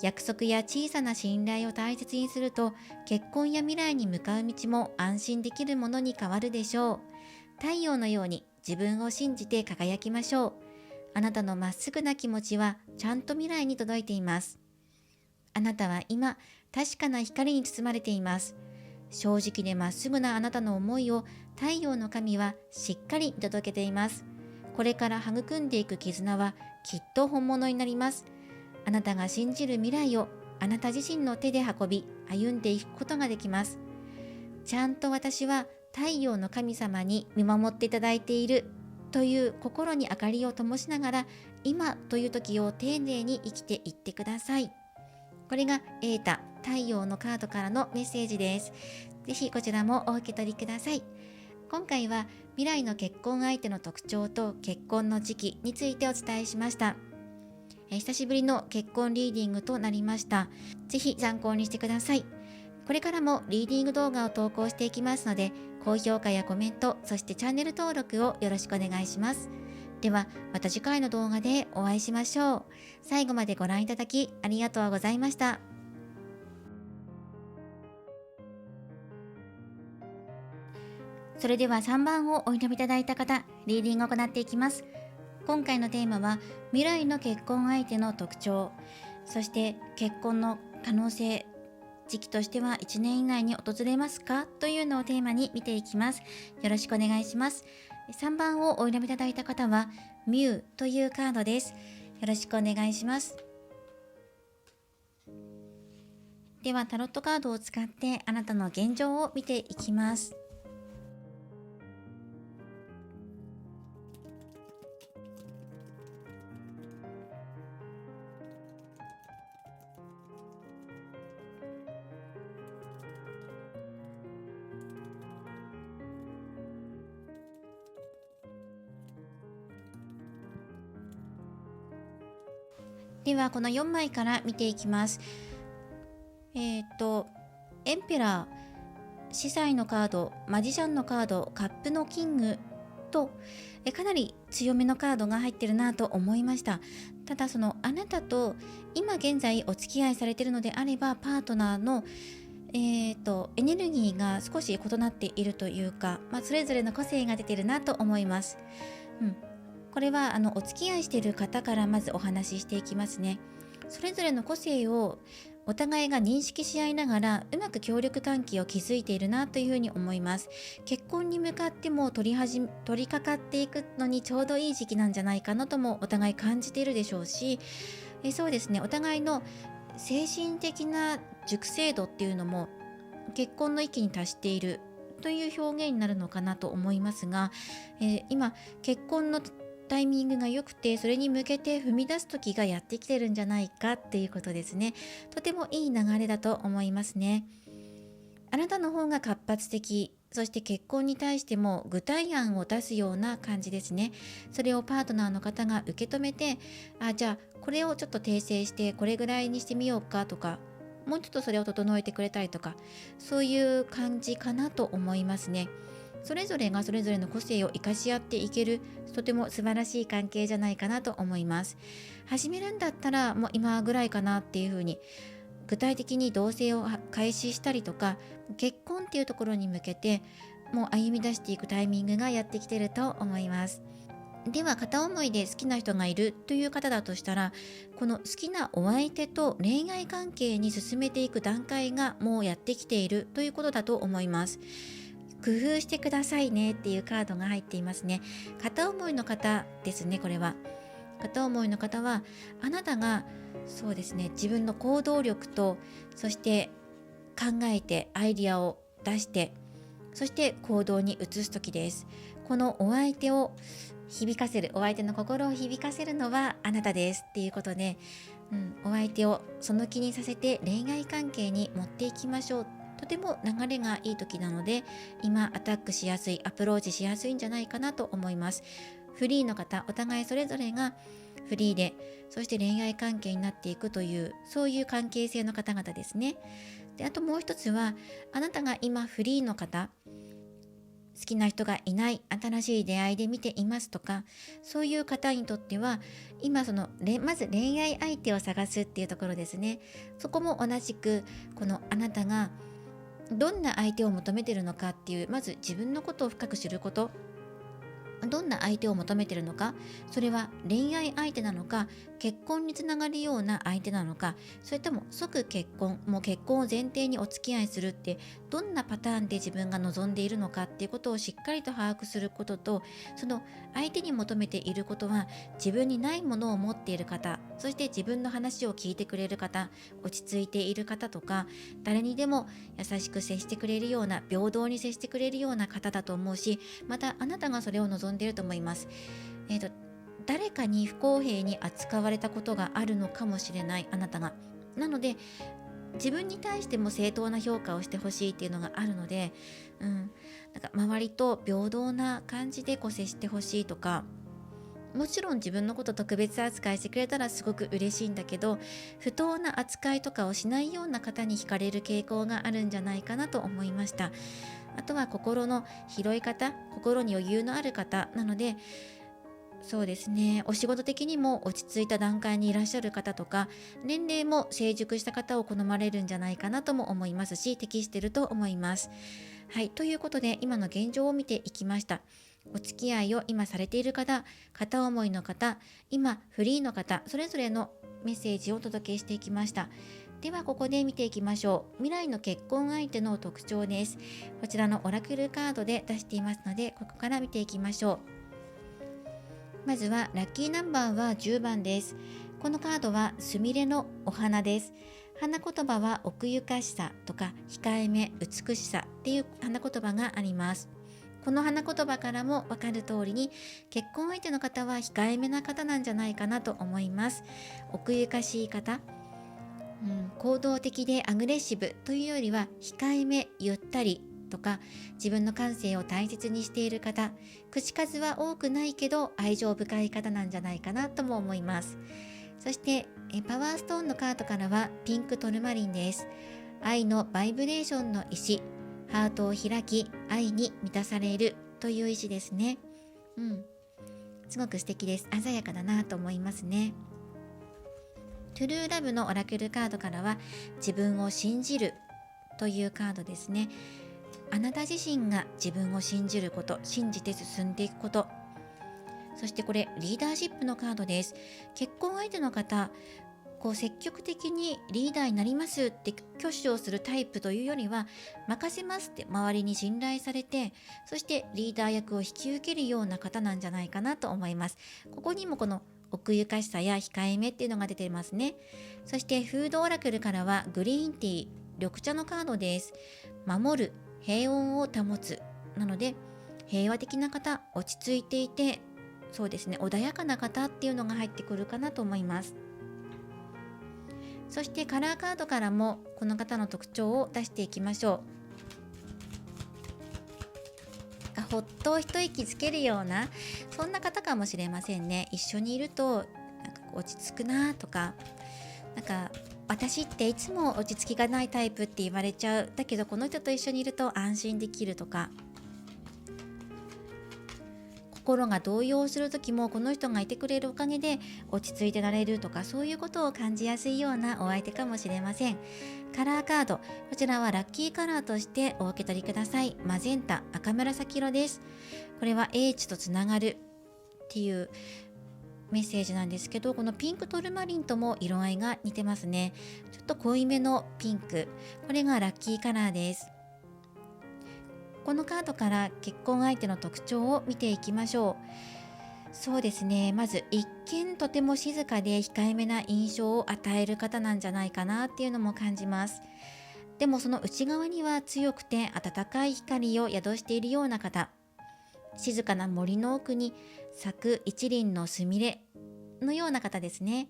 約束や小さな信頼を大切にすると、結婚や未来に向かう道も安心できるものに変わるでしょう。太陽のように自分を信じて輝きましょう。あなたのまっすぐな気持ちはちゃんと未来に届いています。あなたは今、確かな光に包まれています。正直でまっすぐなあなたの思いを太陽の神はしっかり見届けています。これから育んでいく絆はきっと本物になります。あなたが信じる未来をあなた自身の手で運び、歩んでいくことができます。ちゃんと私は太陽の神様に見守っていただいているという心に明かりを灯しながら、今という時を丁寧に生きていってください。これがエータ太陽のカードからのメッセージです。ぜひこちらもお受け取りください。今回は未来の結婚相手の特徴と結婚の時期についてお伝えしました。久しぶりの結婚リーディングとなりました。ぜひ参考にしてください。これからもリーディング動画を投稿していきますので、高評価やコメント、そしてチャンネル登録をよろしくお願いします。ではまた次回の動画でお会いしましょう。最後までご覧いただきありがとうございました。それでは3番をお選びいただいた方、リーディングを行っていきます。今回のテーマは未来の結婚相手の特徴、そして結婚の可能性、時期としては1年以内に訪れますかというのをテーマに見ていきます。よろしくお願いします。3番をお選びいただいた方はミュウというカードです。よろしくお願いします。ではタロットカードを使ってあなたの現状を見ていきます。ではこの4枚から見ていきます。エンペラー、司祭のカード、マジシャンのカード、カップのキングとかなり強めのカードが入ってるなと思いました。ただあなたと今現在お付き合いされているのであれば、パートナーのエネルギーが少し異なっているというか、それぞれの個性が出てるなと思います。これはお付き合いしている方からまずお話ししていきますね。それぞれの個性をお互いが認識し合いながらうまく協力関係を築いているなというふうに思います。結婚に向かっても取り掛かっていくのにちょうどいい時期なんじゃないかなともお互い感じているでしょうし、そうですね、お互いの精神的な熟成度っていうのも結婚の域に達しているという表現になるのかなと思いますが、今結婚のタイミングが良くて、それに向けて踏み出す時がやってきてるんじゃないかっていうことですね。とてもいい流れだと思いますね。あなたの方が活発的、そして結婚に対しても具体案を出すような感じですね。それをパートナーの方が受け止めて、じゃあこれをちょっと訂正してこれぐらいにしてみようかとか、もうちょっとそれを整えてくれたりとか、そういう感じかなと思いますね。それぞれがそれぞれの個性を生かし合っていける、とても素晴らしい関係じゃないかなと思います。始めるんだったらもう今ぐらいかなっていうふうに、具体的に同棲を開始したりとか、結婚っていうところに向けてもう歩み出していくタイミングがやってきてると思います。では片思いで好きな人がいるという方だとしたら、この好きなお相手と恋愛関係に進めていく段階がもうやってきているということだと思います。工夫してくださいねっていうカードが入っていますね。片思いの方ですね。これは片思いの方は、あなたがそうですね、自分の行動力と、そして考えてアイディアを出して、そして行動に移す時です。このお相手を響かせる、お相手の心を響かせるのはあなたですっていうことで、お相手をその気にさせて恋愛関係に持っていきましょう。とても流れがいい時なので、今アタックしやすい、アプローチしやすいんじゃないかなと思います。フリーの方、お互いそれぞれがフリーで、そして恋愛関係になっていくという、そういう関係性の方々ですね。で、あともう一つは、あなたが今フリーの方、好きな人がいない、新しい出会いで見ていますとか、そういう方にとっては、今まず恋愛相手を探すっていうところですね。そこも同じく、このあなたがどんな相手を求めているのかっていう、まず自分のことを深く知ること。どんな相手を求めているのか、それは恋愛相手なのか、結婚につながるような相手なのか、それとも即結婚、もう結婚を前提にお付き合いするって、どんなパターンで自分が望んでいるのかっていうことをしっかりと把握することと、その相手に求めていることは、自分にないものを持っている方、そして自分の話を聞いてくれる方、落ち着いている方とか、誰にでも優しく接してくれるような、平等に接してくれるような方だと思うし、またあなたがそれを望んでいると思います。誰かに不公平に扱われたことがあるのかもしれない、あなたが。なので自分に対しても正当な評価をしてほしいっていうのがあるので、なんか周りと平等な感じで接してほしいとか、もちろん自分のこと特別扱いしてくれたらすごく嬉しいんだけど、不当な扱いとかをしないような方に惹かれる傾向があるんじゃないかなと思いました。あとは心の広い方、心に余裕のある方なので、そうですね、お仕事的にも落ち着いた段階にいらっしゃる方とか、年齢も成熟した方を好まれるんじゃないかなとも思いますし、適していると思います。はい、ということで今の現状を見ていきました。お付き合いを今されている方、片思いの方、今フリーの方、それぞれのメッセージをお届けしていきました。ではここで見ていきましょう。未来の結婚相手の特徴です。こちらのオラクルカードで出していますので、ここから見ていきましょう。まずはラッキーナンバーは10番です。このカードはスミレのお花です。花言葉は奥ゆかしさとか控えめ、美しさっていう花言葉があります。この花言葉からも分かる通りに、結婚相手の方は控えめな方なんじゃないかなと思います。奥ゆかしい方、行動的でアグレッシブというよりは控えめ、ゆったりとか、自分の感性を大切にしている方、口数は多くないけど愛情深い方なんじゃないかなとも思います。そしてパワーストーンのカードからはピンクトルマリンです。愛のバイブレーションの石、ハートを開き愛に満たされるという石ですね。すごく素敵です。鮮やかだなと思いますね。トゥルーラブのオラクルカードからは自分を信じるというカードですね。あなた自身が自分を信じること、信じて進んでいくこと。そしてこれリーダーシップのカードです。結婚相手の方、積極的にリーダーになりますって挙手をするタイプというよりは、任せますって周りに信頼されて、そしてリーダー役を引き受けるような方なんじゃないかなと思います。ここにもこの奥ゆかしさや控えめっていうのが出てますね。そしてフードオラクルからはグリーンティー、緑茶のカードです。守る、平穏を保つなので、平和的な方、落ち着いていて、そうですね、穏やかな方っていうのが入ってくるかなと思います。そしてカラーカードからもこの方の特徴を出していきましょう。ほっと一息つけるような、そんな方かもしれませんね。一緒にいるとなんか落ち着くなとか、なんか私っていつも落ち着きがないタイプって言われちゃう。だけどこの人と一緒にいると安心できるとか、心が動揺する時もこの人がいてくれるおかげで落ち着いてられるとか、そういうことを感じやすいようなお相手かもしれません。カラーカード、こちらはラッキーカラーとしてお受け取りください。マゼンタ、赤紫色です。これは英知とつながるっていうメッセージなんですけど、このピンクトルマリンとも色合いが似てますね。ちょっと濃いめのピンク、これがラッキーカラーです。このカードから結婚相手の特徴を見ていきましょう。そうですね、まず一見とても静かで控えめな印象を与える方なんじゃないかなっていうのも感じます。でもその内側には強くて温かい光を宿しているような方、静かな森の奥に咲く一輪のすみれのような方ですね。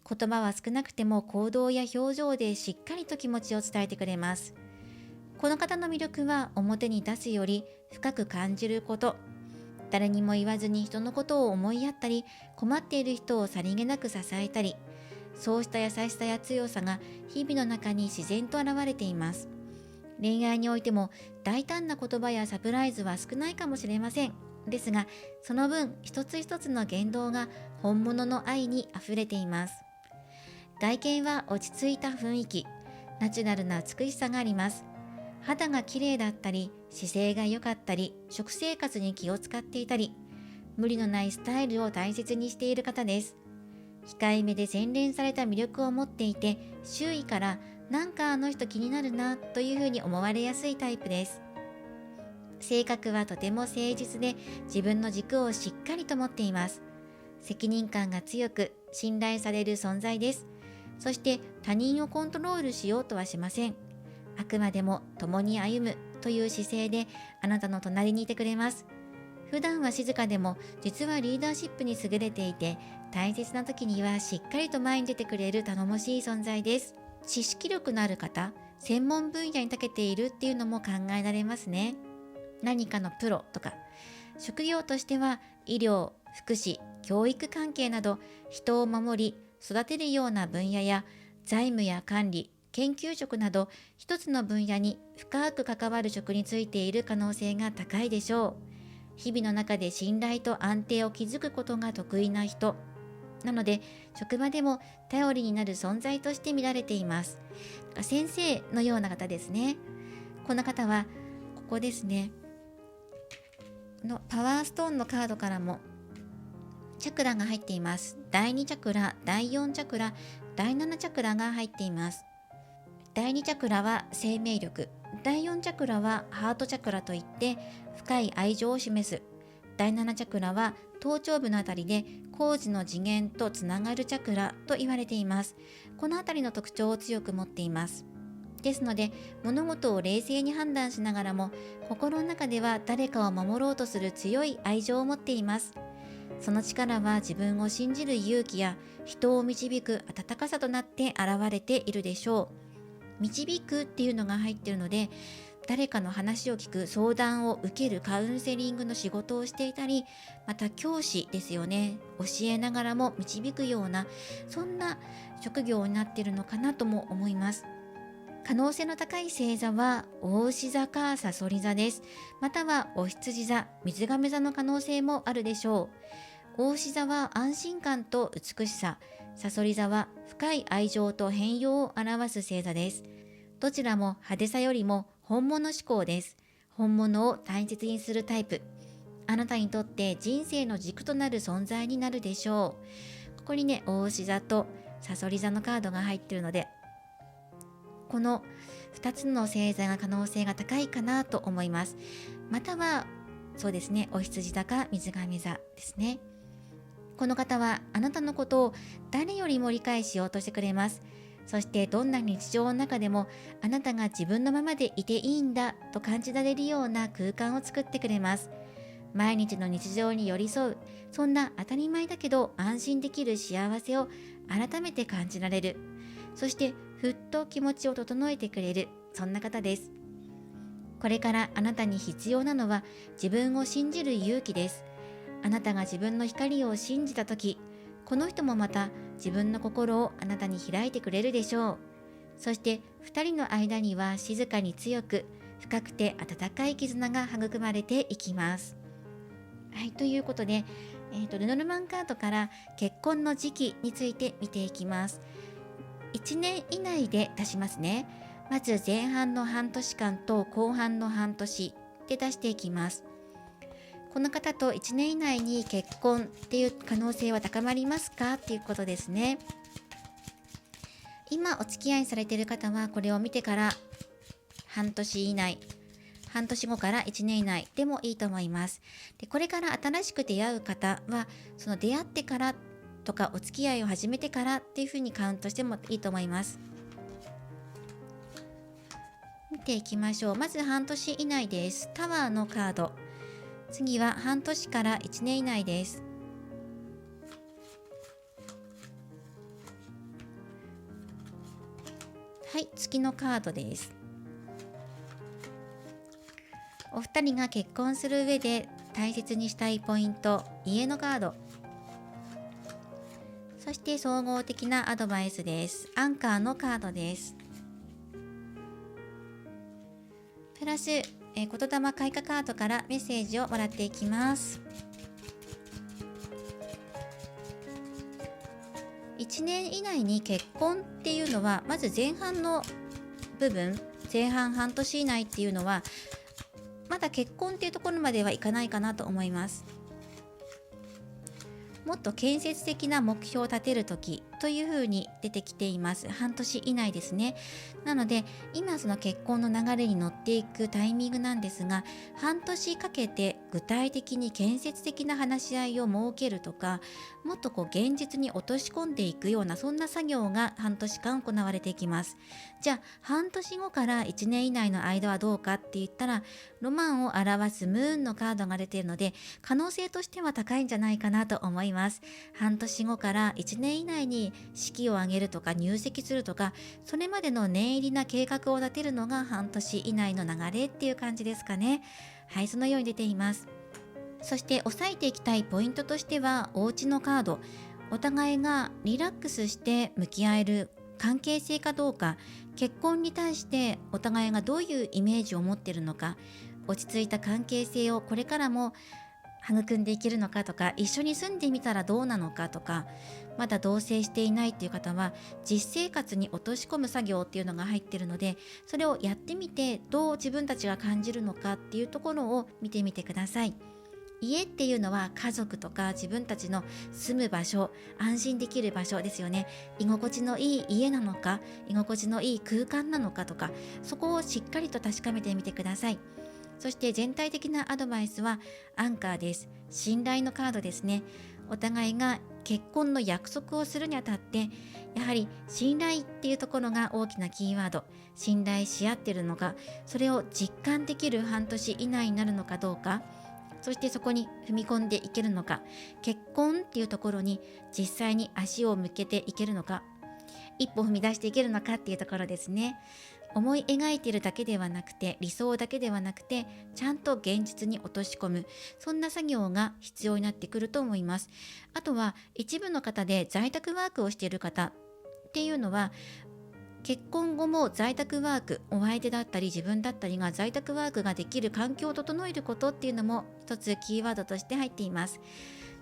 言葉は少なくても行動や表情でしっかりと気持ちを伝えてくれます。この方の魅力は表に出すより深く感じること。誰にも言わずに人のことを思いやったり、困っている人をさりげなく支えたり、そうした優しさや強さが日々の中に自然と現れています。恋愛においても大胆な言葉やサプライズは少ないかもしれません。ですが、その分一つ一つの言動が本物の愛にあふれています。外見は落ち着いた雰囲気、ナチュラルな美しさがあります。肌が綺麗だったり、姿勢が良かったり、食生活に気を使っていたり、無理のないスタイルを大切にしている方です。控えめで洗練された魅力を持っていて、周囲からなんかあの人気になるなというふうに思われやすいタイプです。性格はとても誠実で、自分の軸をしっかりと持っています。責任感が強く、信頼される存在です。そして他人をコントロールしようとはしません。あくまでも共に歩むという姿勢であなたの隣にいてくれます。普段は静かでも実はリーダーシップに優れていて、大切な時にはしっかりと前に出てくれる頼もしい存在です。知識力のある方、専門分野に長けているっていうのも考えられますね。何かのプロとか、職業としては医療、福祉、教育関係など人を守り育てるような分野や、財務や管理、研究職など一つの分野に深く関わる職に就いている可能性が高いでしょう。日々の中で信頼と安定を築くことが得意な人なので、職場でも頼りになる存在として見られています。先生のような方ですね。この方はここですね、このパワーストーンのカードからもチャクラが入っています。第2チャクラ、第4チャクラ、第7チャクラが入っています。第2チャクラは生命力、第4チャクラはハートチャクラといって深い愛情を示す。第7チャクラは頭頂部のあたりで工事の次元とつながるチャクラと言われています。このあたりの特徴を強く持っています。ですので、物事を冷静に判断しながらも心の中では誰かを守ろうとする強い愛情を持っています。その力は自分を信じる勇気や人を導く温かさとなって現れているでしょう。導くっていうのが入っているので、誰かの話を聞く、相談を受けるカウンセリングの仕事をしていたり、また教師ですよね。教えながらも導くような、そんな職業になっているのかなとも思います。可能性の高い星座は牡牛座かさそり座です。またはお羊座、水亀座の可能性もあるでしょう。牡牛座は安心感と美しさ、さそり座は深い愛情と変容を表す星座です。どちらも派手さよりも本物志向です。本物を大切にするタイプ。あなたにとって人生の軸となる存在になるでしょう。ここにね、牡牛座とさそり座のカードが入っているので、この2つの星座が可能性が高いかなと思います。またはそうですね、お羊座か水亀座ですね。この方はあなたのことを誰よりも理解しようとしてくれます。そしてどんな日常の中でもあなたが自分のままでいていいんだと感じられるような空間を作ってくれます。毎日の日常に寄り添う、そんな当たり前だけど安心できる幸せを改めて感じられる。そしてふっと気持ちを整えてくれる、そんな方です。これからあなたに必要なのは自分を信じる勇気です。あなたが自分の光を信じたとき、この人もまた自分の心をあなたに開いてくれるでしょう。そして2人の間には静かに強く深くて温かい絆が育まれていきます。はい、ということで、ルノルマンカードから結婚の時期について見ていきます。1年以内で出しますね。まず前半の半年間と後半の半年で出していきます。この方と1年以内に結婚っていう可能性は高まりますかっていうことですね。今お付き合いされている方はこれを見てから半年以内、半年後から1年以内でもいいと思います。で、これから新しく出会う方はその出会ってからとかお付き合いを始めてからっていうふうにカウントしてもいいと思います。見ていきましょう。まず半年以内です。タワーのカード。次は半年から1年以内です。はい、月のカードです。お二人が結婚する上で大切にしたいポイント、家のカード。そして総合的なアドバイスです。アンカーのカードです。プラス、言霊開花カードからメッセージをもらっていきます。1年以内に結婚っていうのは、まず前半の部分、前半半年以内っていうのはまだ結婚っていうところまではいかないかなと思います。もっと建設的な目標を立てるときというふうに出てきています。半年以内ですね。なので今その結婚の流れに乗っていくタイミングなんですが、半年かけて具体的に建設的な話し合いを設けるとか、もっと現実に落とし込んでいくような、そんな作業が半年間行われていきます。じゃあ半年後から1年以内の間はどうかって言ったら、ロマンを表すムーンのカードが出ているので、可能性としては高いんじゃないかなと思います。半年後から1年以内に式を挙げるとか入籍するとか、それまでの念入りな計画を立てるのが半年以内の流れっていう感じですかね。はい、そのように出ています。そして押さえていきたいポイントとしては、お家のカード。お互いがリラックスして向き合える関係性かどうか、結婚に対してお互いがどういうイメージを持っているのか、落ち着いた関係性をこれからも育んでいけるのかとか、一緒に住んでみたらどうなのかとか、まだ同棲していないっていう方は実生活に落とし込む作業っていうのが入っているので、それをやってみてどう自分たちが感じるのかっていうところを見てみてください。家っていうのは家族とか自分たちの住む場所、安心できる場所ですよね。居心地のいい家なのか、居心地のいい空間なのかとか、そこをしっかりと確かめてみてください。そして全体的なアドバイスはアンカーです。信頼のカードですね。お互いが結婚の約束をするにあたって、やはり信頼っていうところが大きなキーワード。信頼し合ってるのか、それを実感できる半年以内になるのかどうか、そしてそこに踏み込んでいけるのか、結婚っていうところに実際に足を向けていけるのか、一歩踏み出していけるのかっていうところですね。思い描いているだけではなくて、理想だけではなくて、ちゃんと現実に落とし込む、そんな作業が必要になってくると思います。あとは一部の方で在宅ワークをしている方っていうのは、結婚後も在宅ワーク、お相手だったり自分だったりが在宅ワークができる環境を整えることっていうのも一つキーワードとして入っています。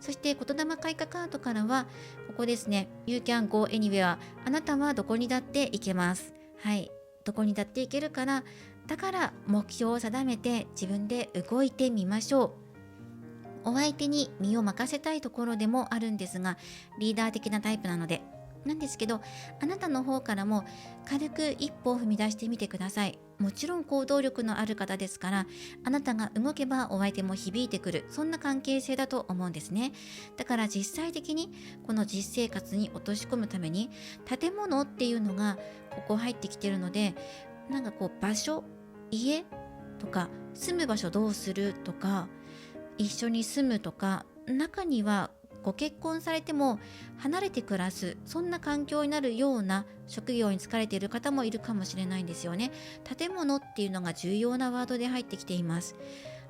そして言霊開花カードからはここですね。 You can go anywhere。 あなたはどこにだって行けます。はい、どこにだって行けるから、だから目標を定めて自分で動いてみましょう。お相手に身を任せたいところでもあるんですが、リーダー的なタイプなのでなんですけど、あなたの方からも軽く一歩を踏み出してみてください。もちろん行動力のある方ですから、あなたが動けばお相手も響いてくる、そんな関係性だと思うんですね。だから実際的にこの実生活に落とし込むために、建物っていうのがここ入ってきてるので、なんか場所、家とか住む場所どうするとか、一緒に住むとか、中にはご結婚されても離れて暮らす、そんな環境になるような職業に就かれている方もいるかもしれないんですよね。建物っていうのが重要なワードで入ってきています。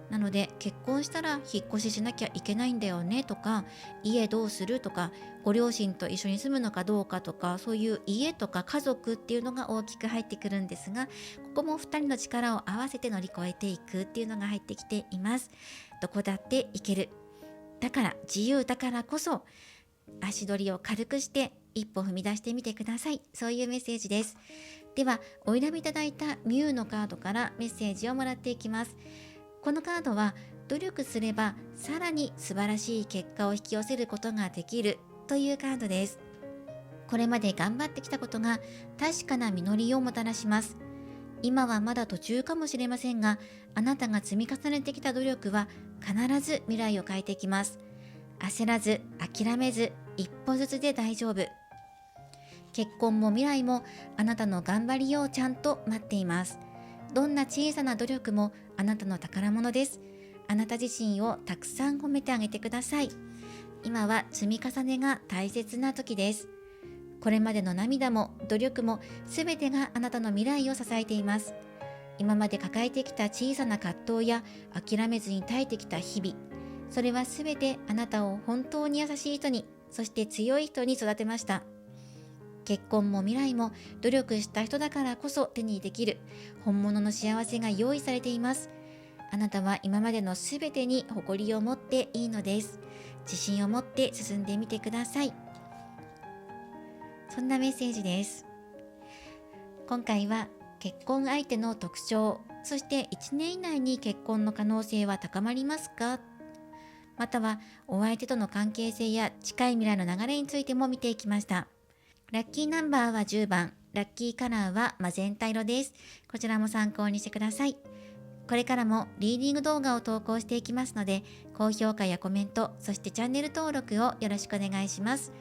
なので結婚したら引っ越ししなきゃいけないんだよねとか、家どうするとか、ご両親と一緒に住むのかどうかとか、そういう家とか家族っていうのが大きく入ってくるんですが、ここも2人の力を合わせて乗り越えていくっていうのが入ってきています。どこだって行ける。だから自由だからこそ足取りを軽くして一歩踏み出してみてください。そういうメッセージです。ではお選びいただいたミュウのカードからメッセージをもらっていきます。このカードは努力すればさらに素晴らしい結果を引き寄せることができるというカードです。これまで頑張ってきたことが確かな実りをもたらします。今はまだ途中かもしれませんが、あなたが積み重ねてきた努力は必ず未来を変えていきます。焦らず諦めず一歩ずつで大丈夫。結婚も未来もあなたの頑張りをちゃんと待っています。どんな小さな努力もあなたの宝物です。あなた自身をたくさん褒めてあげてください。今は積み重ねが大切な時です。これまでの涙も努力も全てがあなたの未来を支えています。今まで抱えてきた小さな葛藤や諦めずに耐えてきた日々、それは全てあなたを本当に優しい人に、そして強い人に育てました。結婚も未来も努力した人だからこそ手にできる本物の幸せが用意されています。あなたは今までのすべてに誇りを持っていいのです。自信を持って進んでみてください。そんなメッセージです。今回は結婚相手の特徴、そして1年以内に結婚の可能性は高まりますか、またはお相手との関係性や近い未来の流れについても見ていきました。ラッキーナンバーは10番、ラッキーカラーはマゼンタ色です。こちらも参考にしてください。これからもリーディング動画を投稿していきますので、高評価やコメント、そしてチャンネル登録をよろしくお願いします。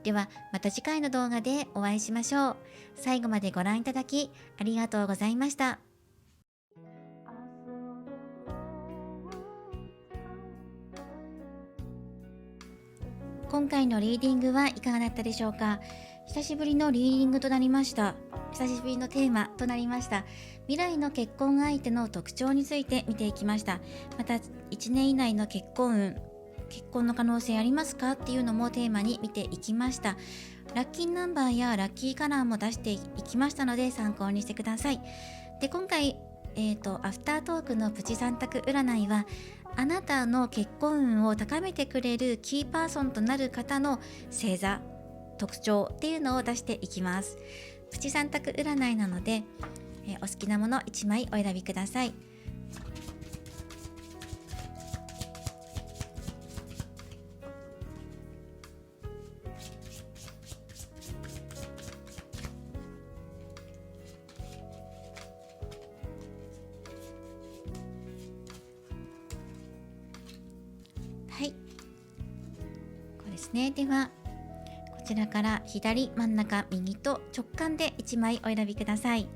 ではまた次回の動画でお会いしましょう。最後までご覧いただきありがとうございました。今回のリーディングはいかがだったでしょうか。久しぶりのリーディングとなりました。久しぶりのテーマとなりました。未来の結婚相手の特徴について見ていきました。また1年以内の結婚運、結婚の可能性ありますかっていうのもテーマに見ていきました。ラッキーナンバーやラッキーカラーも出していきましたので参考にしてください。で今回アフタートークのプチ3択占いは、あなたの結婚運を高めてくれるキーパーソンとなる方の星座、特徴っていうのを出していきます。プチ3択占いなので、お好きなもの1枚お選びください。はい、こうですね。ではこちらから左、真ん中、右と直感で1枚お選びください。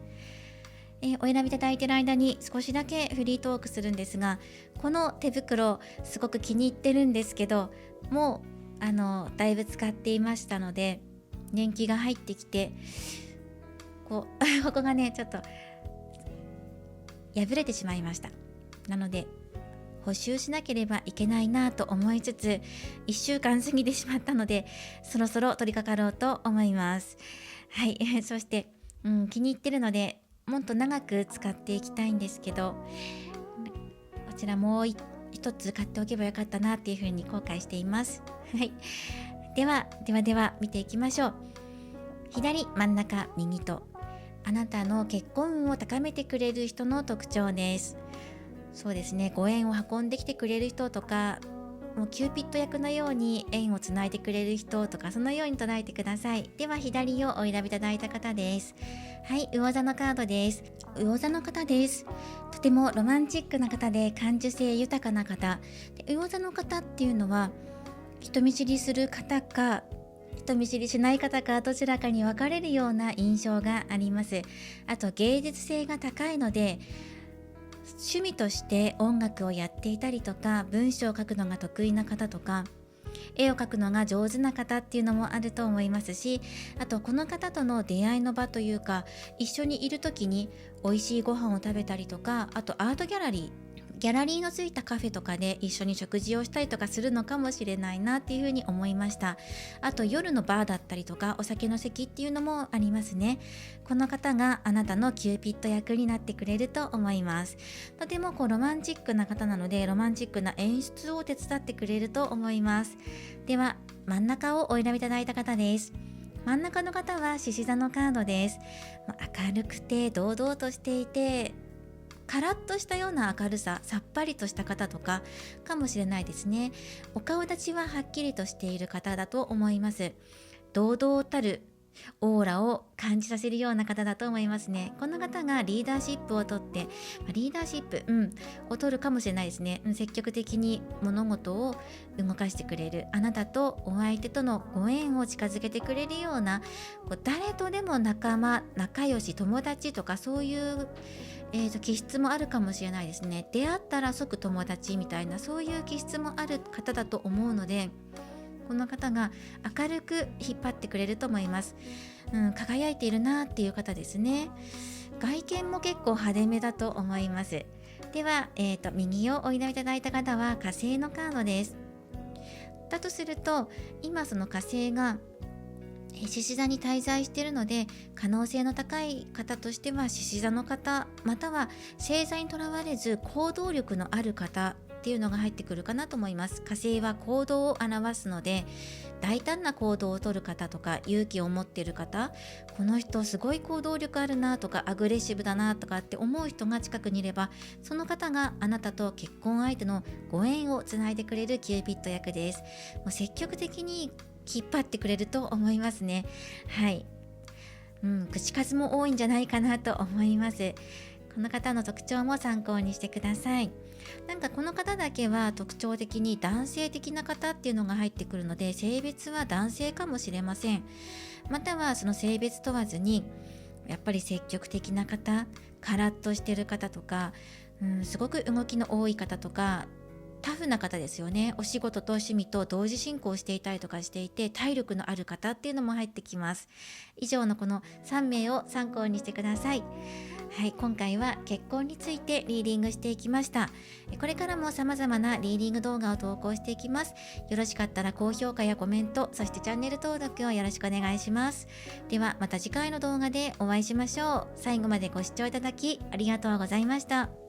お選びいただいている間に少しだけフリートークするんですが、この手袋すごく気に入ってるんですけど、もうだいぶ使っていましたので年季が入ってきて、ここがねちょっと破れてしまいました。なので補修しなければいけないなと思いつつ、1週間過ぎてしまったのでそろそろ取り掛かろうと思います。はい、そして、気に入ってるのでもっと長く使っていきたいんですけど、こちらもう一つ買っておけばよかったなっていうふうに後悔しています。はい、では見ていきましょう。左、真ん中、右とあなたの結婚運を高めてくれる人の特徴です。そうですね、ご縁を運んできてくれる人とか、もうキューピッド役のように縁をつないでくれる人とか、そのように捉えてください。では左をお選びいただいた方です。はい、魚座のカードです。魚座の方です。とてもロマンチックな方で感受性豊かな方で、魚座の方っていうのは人見知りする方か人見知りしない方か、どちらかに分かれるような印象があります。あと芸術性が高いので、趣味として音楽をやっていたりとか、文章を書くのが得意な方とか、絵を描くのが上手な方っていうのもあると思いますし、あとこの方との出会いの場というか、一緒にいる時に美味しいご飯を食べたりとか、あとアートギャラリー、ギャラリーのついたカフェとかで一緒に食事をしたりとかするのかもしれないなっていうふうに思いました。あと夜のバーだったりとかお酒の席っていうのもありますね。この方があなたのキューピッド役になってくれると思います。とてもロマンチックな方なので、ロマンチックな演出を手伝ってくれると思います。では真ん中をお選びいただいた方です。真ん中の方は獅子座のカードです。明るくて堂々としていて、カラッとしたような明るさ、さっぱりとした方とかかもしれないですね。お顔立ちははっきりとしている方だと思います。堂々たるオーラを感じさせるような方だと思いますね。この方がリーダーシップをとって、リーダーシップ、を取るかもしれないですね。積極的に物事を動かしてくれる、あなたとお相手とのご縁を近づけてくれるような、誰とでも仲間、仲良し、友達とかそういう気質もあるかもしれないですね。出会ったら即友達みたいな、そういう気質もある方だと思うので、この方が明るく引っ張ってくれると思います。輝いているなっていう方ですね。外見も結構派手めだと思います。では、右をお選びいただいた方は火星のカードです。だとすると、今その火星が獅子座に滞在しているので、可能性の高い方としては獅子座の方、または星座にとらわれず行動力のある方っていうのが入ってくるかなと思います。火星は行動を表すので、大胆な行動をとる方とか勇気を持っている方、この人すごい行動力あるなとかアグレッシブだなとかって思う人が近くにいれば、その方があなたと結婚相手のご縁をつないでくれるキューピッド役です。もう積極的に引っ張ってくれると思いますね。はい、口数も多いんじゃないかなと思います。この方の特徴も参考にしてください。なんかこの方だけは特徴的に男性的な方っていうのが入ってくるので、性別は男性かもしれません。またはその性別問わずに、やっぱり積極的な方、カラッとしてる方とか、すごく動きの多い方とか、タフな方ですよね。お仕事と趣味と同時進行していたりとかしていて、体力のある方っていうのも入ってきます。以上のこの3名を参考にしてください。はい、今回は結婚についてリーディングしていきました。これからも様々なリーディング動画を投稿していきます。よろしかったら高評価やコメント、そしてチャンネル登録をよろしくお願いします。ではまた次回の動画でお会いしましょう。最後までご視聴いただきありがとうございました。